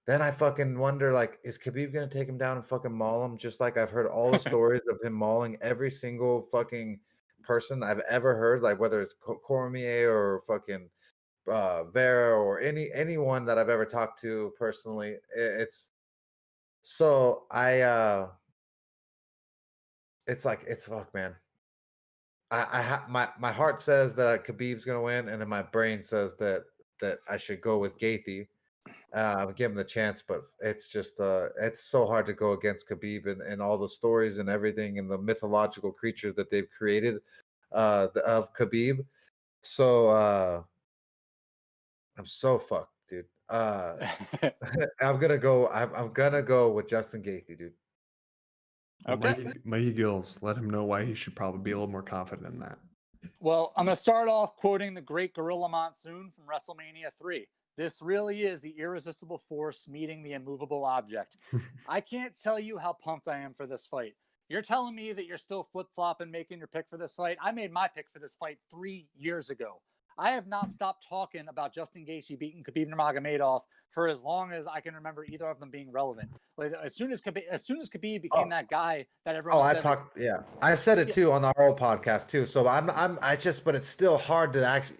S1: Then I fucking wonder, like, is Khabib gonna take him down and fucking maul him? Just like I've heard all the stories of him mauling every single fucking person I've ever heard, like whether it's Cormier or fucking Vera or anyone that I've ever talked to personally. It's so it's like it's fuck, man. My heart says that Khabib's gonna win, and then my brain says that I should go with Gaethje. Give him the chance, but it's just it's so hard to go against Khabib and all the stories and everything and the mythological creature that they've created of Khabib. So I'm so fucked, dude. I'm gonna go with Justin Gaethje, dude.
S9: Okay.
S8: Mikey Gills, let him know why he should probably be a little more confident in that.
S9: Well, I'm going to start off quoting the great Gorilla Monsoon from WrestleMania 3. This really is the irresistible force meeting the immovable object. I can't tell you how pumped I am for this fight. You're telling me that you're still flip-flopping making your pick for this fight? I made my pick for this fight 3 years ago. I have not stopped talking about Justin Gaethje beating Khabib Nurmagomedov for as long as I can remember either of them being relevant. Like as soon as Khabib became that guy that everyone
S1: I
S9: said,
S1: talked, yeah. I said it too on our old podcast too. So but it's still hard to actually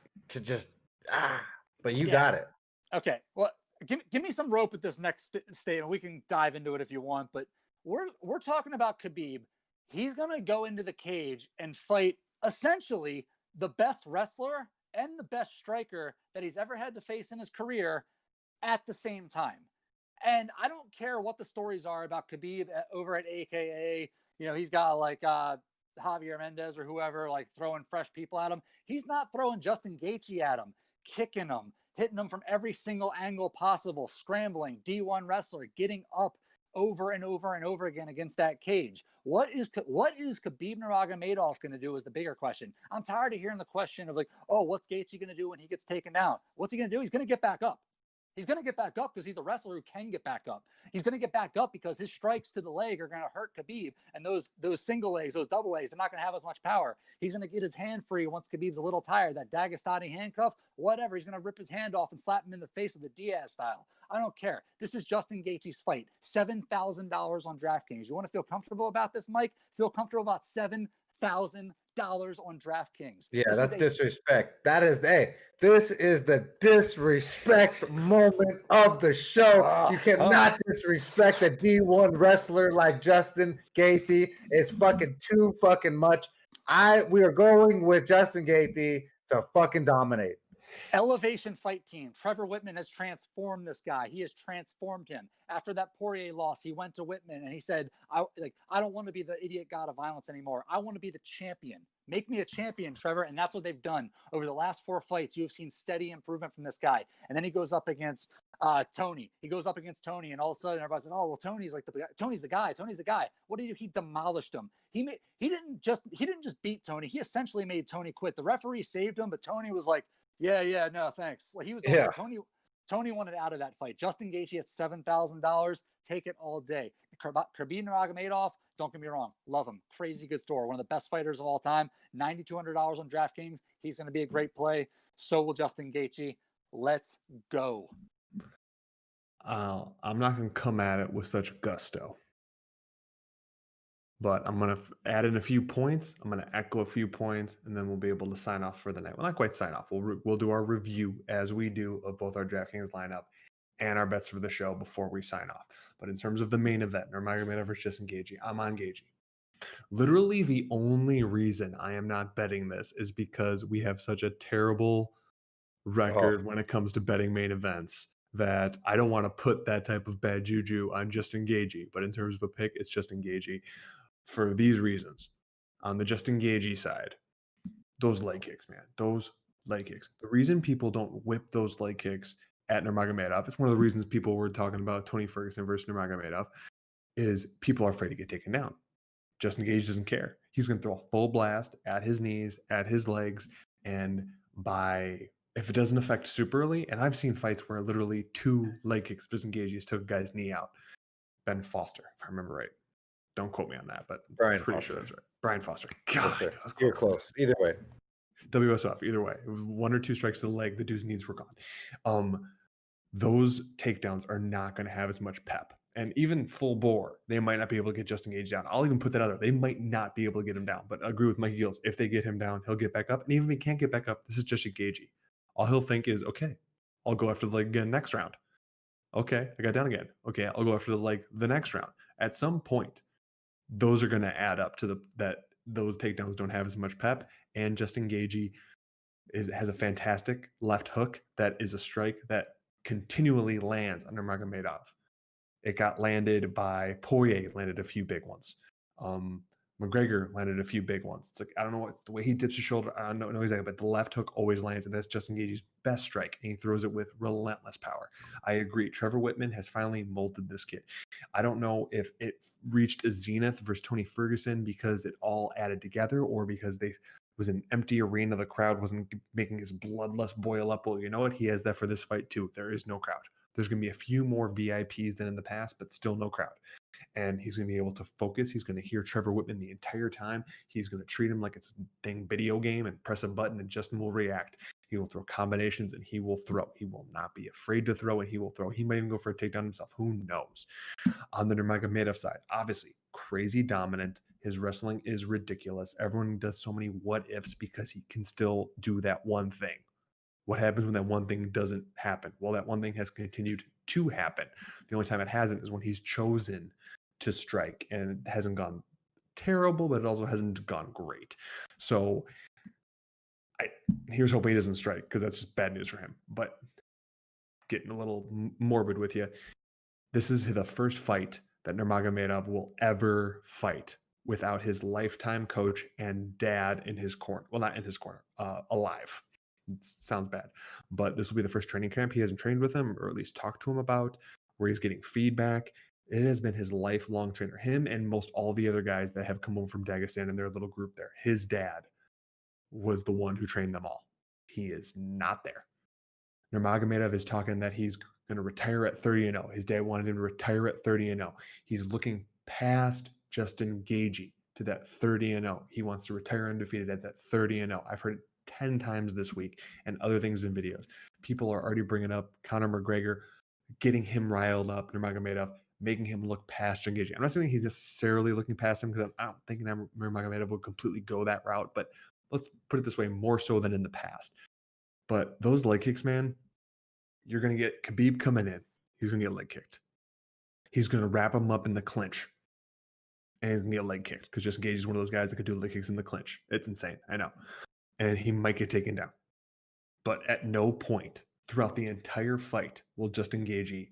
S1: but you got it.
S9: Okay, well, give me some rope at this next statement. We can dive into it if you want, but we're talking about Khabib. He's gonna go into the cage and fight essentially the best wrestler and the best striker that he's ever had to face in his career at the same time. And I don't care what the stories are about Khabib over at AKA. You know, he's got like Javier Mendez or whoever like throwing fresh people at him. He's not throwing Justin Gaethje at him, kicking him, hitting them from every single angle possible, scrambling, D1 wrestler, getting up over and over and over again against that cage. What is Khabib Nurmagomedov going to do is the bigger question. I'm tired of hearing the question of like, oh, what's Gaethje going to do when he gets taken down? What's he going to do? He's going to get back up. He's going to get back up because he's a wrestler who can get back up. He's going to get back up because his strikes to the leg are going to hurt Khabib. And those single legs, those double legs, they're not going to have as much power. He's going to get his hand free once Khabib's a little tired. That Dagestani handcuff, whatever. He's going to rip his hand off and slap him in the face with the Diaz style. I don't care. This is Justin Gaethje's fight. $7,000 on DraftKings. You want to feel comfortable about this, Mike? Feel comfortable about $7,000 on DraftKings.
S1: Yeah, that's disrespect. That is, hey, this is the disrespect moment of the show. You cannot disrespect a D1 wrestler like Justin Gaethje. It's fucking too fucking much. We are going with Justin Gaethje to fucking dominate.
S9: Elevation Fight Team. Trevor Whitman has transformed this guy. He has transformed him. After that Poirier loss, he went to Whitman and he said, I don't want to be the idiot god of violence anymore. I want to be the champion. Make me a champion, Trevor. And that's what they've done. Over the last 4 fights, you have seen steady improvement from this guy. And then he goes up against Tony. He goes up against Tony, and all of a sudden everybody's like, oh, well, Tony's the guy. Tony's the guy. What did he do? He demolished him. He didn't just beat Tony. He essentially made Tony quit. The referee saved him, but Tony was like, yeah, no, thanks. Like he was Tony wanted out of that fight. Justin Gaethje at $7,000. Take it all day. Khabib Nurmagomedov, don't get me wrong, love him. Crazy good store. One of the best fighters of all time. $9,200 on DraftKings. He's going to be a great play. So will Justin Gaethje. Let's go.
S8: I'm not going to come at it with such gusto, but I'm going to add in a few points. I'm going to echo a few points, and then we'll be able to sign off for the night. Well, not quite sign off. We'll do our review as we do of both our DraftKings lineup and our bets for the show before we sign off. But in terms of the main event, Nurmagomedov versus Justin Gaethje, I'm on Gaethje. Literally the only reason I am not betting this is because we have such a terrible record when it comes to betting main events that I don't want to put that type of bad juju on Justin Gaethje. But in terms of a pick, it's Justin Gaethje for these reasons. On the Justin Gaethje side, those leg kicks, man, those leg kicks. The reason people don't whip those leg kicks at Nurmagomedov, it's one of the reasons people were talking about Tony Ferguson versus Nurmagomedov, is people are afraid to get taken down. Justin Gaethje doesn't care. He's going to throw a full blast at his knees, at his legs, and if it doesn't affect super early, and I've seen fights where literally 2 leg kicks Justin Gaethje took a guy's knee out. Ben Foster, if I remember right. Don't quote me on that, but
S1: Brian
S8: pretty
S1: Foster.
S8: sure that's right. Brian Foster. God,
S1: You're close. Either way.
S8: WSOF, either way. 1 or 2 strikes to the leg, the dude's knees were gone. Those takedowns are not going to have as much pep. And even full bore, they might not be able to get Justin Gaethje down. I'll even put that out there. They might not be able to get him down. But I agree with Mikey Gills. If they get him down, he'll get back up. And even if he can't get back up, this is Justin Gaethje. All he'll think is, okay, I'll go after the leg again next round. Okay, I got down again. Okay, I'll go after the leg the next round. At some point, those are going to add up to that those takedowns don't have as much pep. And Justin Gaethje has a fantastic left hook that is a strike that continually lands under Nurmagomedov. It got landed by Poirier, landed a few big ones. McGregor landed a few big ones. It's like, I don't know what the way he dips his shoulder. I don't know exactly, but the left hook always lands, and that's Justin Gaethje's best strike, and he throws it with relentless power. I agree. Trevor Whitman has finally molded this kid. I don't know if it reached a zenith versus Tony Ferguson because it all added together, or because it was an empty arena, the crowd wasn't making his bloodlust boil up. Well, you know what? He has that for this fight too. There is no crowd. There's going to be a few more VIPs than in the past, but still no crowd. And he's going to be able to focus. He's going to hear Trevor Whitman the entire time. He's going to treat him like it's a dang video game and press a button and Justin will react. He will throw combinations and he will throw. He will not be afraid to throw, and he will throw. He might even go for a takedown himself. Who knows? On the Nurmagomedov side, obviously, crazy dominant. His wrestling is ridiculous. Everyone does so many what ifs because he can still do that one thing. What happens when that one thing doesn't happen? Well, that one thing has continued to happen. The only time it hasn't is when he's chosen to strike, and it hasn't gone terrible, but it also hasn't gone great. So here's hoping he doesn't strike, because that's just bad news for him. But getting a little morbid with you, this is the first fight that Nurmagomedov will ever fight without his lifetime coach and dad in his corner. Well, not in his corner, alive. It sounds bad, but this will be the first training camp he hasn't trained with him, or at least talked to him about, where he's getting feedback. It has been his lifelong trainer, him and most all the other guys that have come over from Dagestan in their little group there. His dad was the one who trained them all. He is not there. Nurmagomedov is talking that he's going to retire at 30-0. His dad wanted him to retire at 30-0. He's looking past Justin Gaethje to that 30-0. He wants to retire undefeated at that 30-0. I've heard it 10 times this week and other things in videos. People are already bringing up Conor McGregor, getting him riled up, Nurmagomedov, making him look past Justin Gaethje. I'm not saying he's necessarily looking past him because I don't think Nurmagomedov would completely go that route, but let's put it this way, more so than in the past. But those leg kicks, man, you're going to get Khabib coming in. He's going to get leg kicked. He's going to wrap him up in the clinch. And he's going to get leg kicked because Justin Gaethje is one of those guys that could do leg kicks in the clinch. It's insane. I know. And he might get taken down. But at no point throughout the entire fight will Justin Gaethje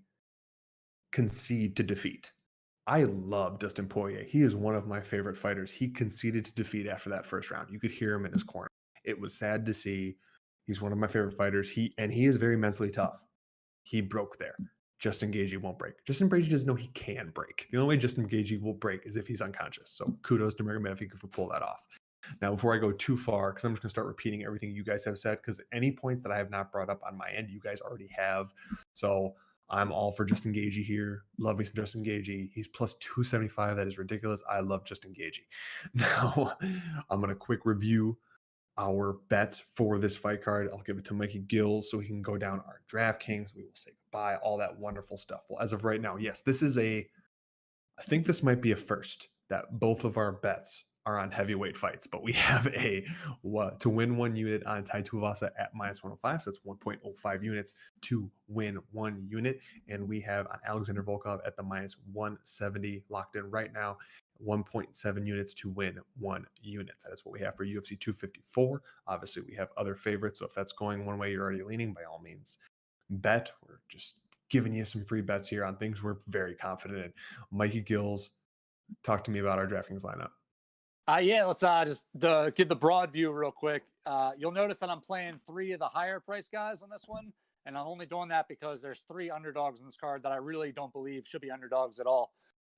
S8: concede to defeat. I love Dustin Poirier. He is one of my favorite fighters. He conceded to defeat after that first round. You could hear him in his corner. It was sad to see. He's one of my favorite fighters. He is very mentally tough. He broke there. Justin Gaethje won't break. Justin Gaethje doesn't know he can break. The only way Justin Gaethje will break is if he's unconscious. So kudos to Nurmagomedov if he could pull that off. Now, before I go too far, because I'm just going to start repeating everything you guys have said, because any points that I have not brought up on my end, you guys already have. So I'm all for Justin Gaethje here. Love me some Justin Gaethje. He's plus 275. That is ridiculous. I love Justin Gaethje. Now, I'm going to quick review our bets for this fight card. I'll give it to Mikey Gills so he can go down our DraftKings. We will say goodbye, all that wonderful stuff. Well, as of right now, yes, I think this might be a first that both of our bets are on heavyweight fights, but we have to win 1 unit on Tai Tuivasa at -105. So that's 1.05 units to win 1 unit. And we have on Alexander Volkov at the -170 locked in right now. 1.7 units to win 1 unit. That is what we have for UFC 254. Obviously, we have other favorites. So if that's going one way, you're already leaning, by all means, bet. We're just giving you some free bets here on things we're very confident in. Mikey Gills, talk to me about our DraftKings lineup.
S9: Yeah, let's just give the broad view real quick. You'll notice that I'm playing 3 of the higher price guys on this one. And I'm only doing that because there's 3 underdogs in this card that I really don't believe should be underdogs at all.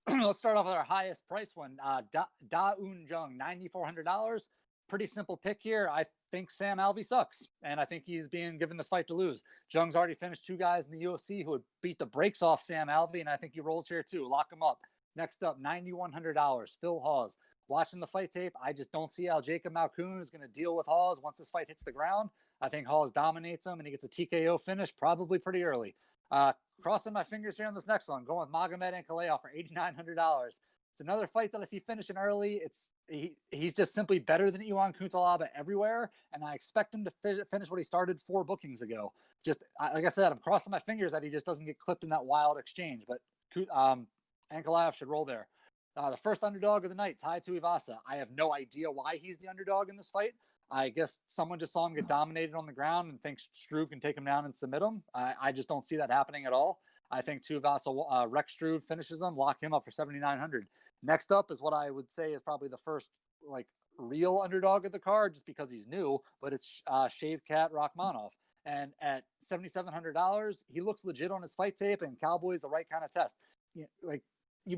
S9: Let's start off with our highest price one. Da Un Jung, $9,400. Pretty simple pick here. I think Sam Alvey sucks, and I think he's being given this fight to lose. Jung's already finished 2 guys in the UFC who would beat the brakes off Sam Alvey, and I think he rolls here too. Lock him up. Next up, $9,100. Phil Hawes. Watching the fight tape, I just don't see how Jacob Malkoun is going to deal with Hawes once this fight hits the ground. I think Hawes dominates him, and he gets a TKO finish probably pretty early. Crossing my fingers here on this next one, going with Magomed Ankalaev for $8,900. It's another fight that I see finishing early. He's just simply better than Iwan Kuntalaba everywhere, and I expect him to finish what he started 4 bookings ago. Just like I said, I'm crossing my fingers that he just doesn't get clipped in that wild exchange. But Ankalaev should roll there. The first underdog of the night, Tai Tuivasa. I have no idea why he's the underdog in this fight. I guess someone just saw him get dominated on the ground and thinks Struve can take him down and submit him. I just don't see that happening at all. I think Tuivasa, Rex Struve finishes him, lock him up for $7,900. Next up is what I would say is probably the first real underdog of the card, just because he's new, but it's Shavkat Rakhmonov. And at $7,700, he looks legit on his fight tape, and Cowboy is the right kind of test.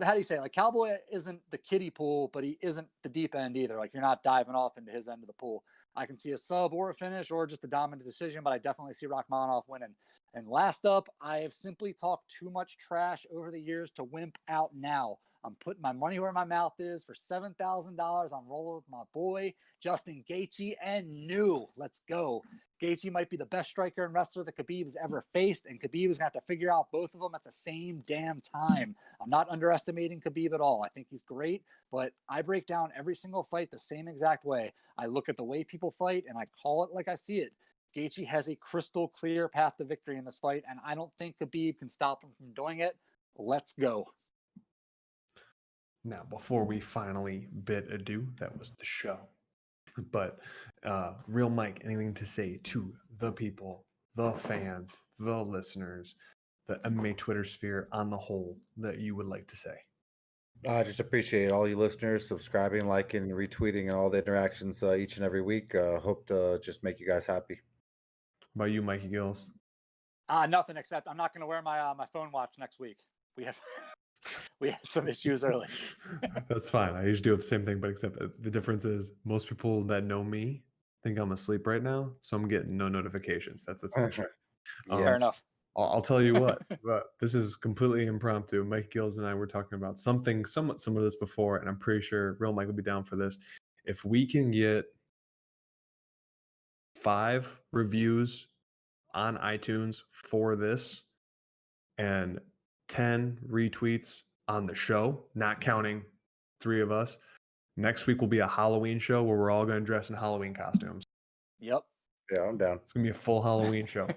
S9: How do you say it? Cowboy isn't the kiddie pool, but he isn't the deep end either. You're not diving off into his end of the pool. I can see a sub or a finish or just a dominant decision, but I definitely see Rakhmonov winning. And last up, I have simply talked too much trash over the years to wimp out now. I'm putting my money where my mouth is for $7,000. I'm rolling with my boy, Justin Gaethje, and new. Let's go. Gaethje might be the best striker and wrestler that Khabib has ever faced, and Khabib is going to have to figure out both of them at the same damn time. I'm not underestimating Khabib at all. I think he's great, but I break down every single fight the same exact way. I look at the way people fight, and I call it like I see it. Gaethje has a crystal clear path to victory in this fight, and I don't think Khabib can stop him from doing it. Let's go.
S8: Now, before we finally bid adieu, that was the show. But Real Mike, anything to say to the people, the fans, the listeners, the MMA Twitter sphere on the whole that you would like to say?
S1: I just appreciate all you listeners subscribing, liking, retweeting, and all the interactions each and every week. Hope to just make you guys happy.
S8: How about you, Mikey Gills?
S9: Nothing, except I'm not going to wear my phone watch next week. We had some issues early.
S8: That's fine. I usually do the same thing, but except the difference is most people that know me think I'm asleep right now, so I'm getting no notifications. That's the truth.
S9: Fair enough.
S8: I'll tell you what, but this is completely impromptu. Mike Gills and I were talking about something somewhat similar to this before, and I'm pretty sure Real Mike will be down for this. If we can get 5 reviews on iTunes for this and 10 retweets on the show, not counting 3 of us, next week will be a Halloween show where we're all going to dress in Halloween costumes.
S9: Yep.
S1: Yeah, I'm down.
S8: It's going to be a full Halloween show.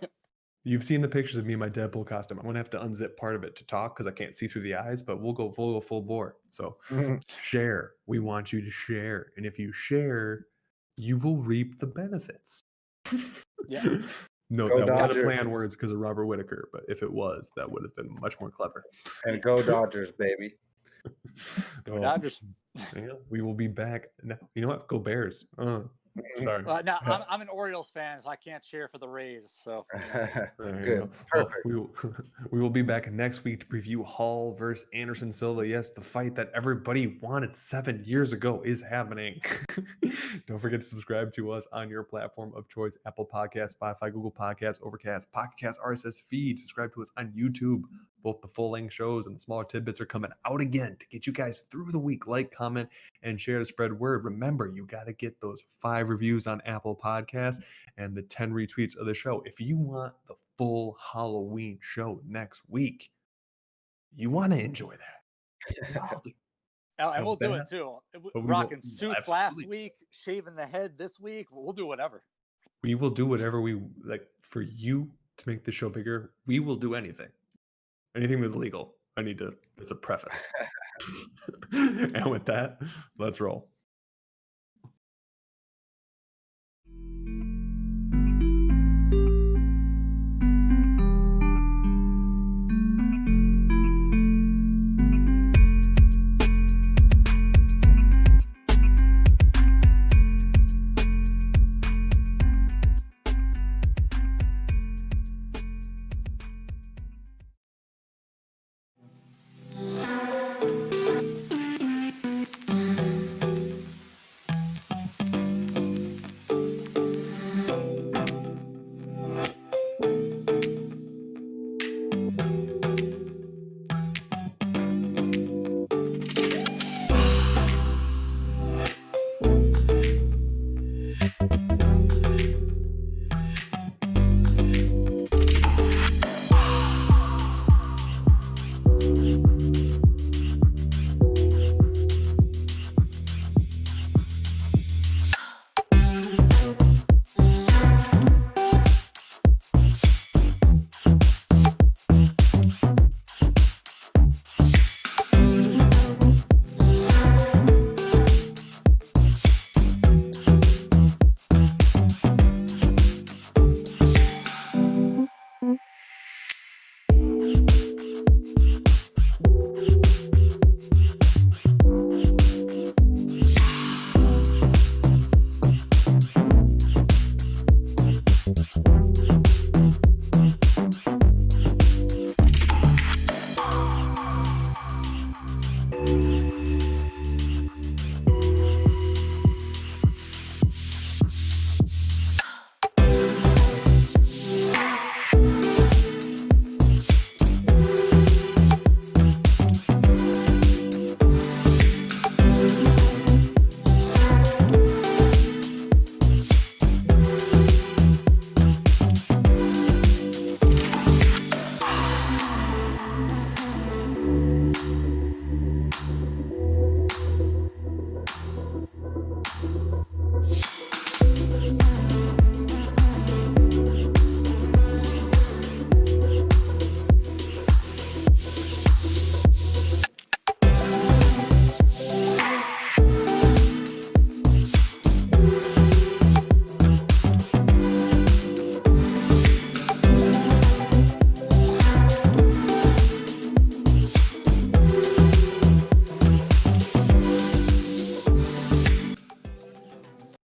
S8: You've seen the pictures of me in my Deadpool costume. I'm going to have to unzip part of it to talk because I can't see through the eyes, but we'll go full bore. So share. We want you to share. And if you share, you will reap the benefits.
S9: Yeah.
S8: No,
S1: Go
S8: that wasn't a
S1: Dodgers.
S8: play on words because of Robert Whitaker, but if it was, that would have been much more clever.
S1: And go Dodgers, baby.
S9: Go Dodgers.
S8: Yeah, we will be back. No, you know what? Go Bears. Sorry.
S9: Now I'm an Orioles fan, so I can't cheer for the Rays. So
S8: There you
S1: Good.
S8: go.
S1: Perfect.
S8: Well, we will be back next week to preview Hall versus Anderson Silva. Yes, the fight that everybody wanted 7 years ago is happening. Don't forget to subscribe to us on your platform of choice: Apple Podcasts, Spotify, Google Podcasts, Overcast, Pocket Cast, RSS feed. Subscribe to us on YouTube. Both the full-length shows and the smaller tidbits are coming out again to get you guys through the week. Like, comment, and share to spread word. Remember, you got to get those 5 reviews on Apple Podcasts and the 10 retweets of the show. If you want the full Halloween show next week, you want to enjoy that.
S9: and we'll do it
S8: bad?
S9: too.
S8: But we
S9: Rocking
S8: will-
S9: suits last
S8: absolutely.
S9: week, shaving the head this week. We'll do whatever.
S8: We will do whatever we like for you to make the show bigger. We will do anything. Anything that's legal. It's a preface. And with that, let's roll.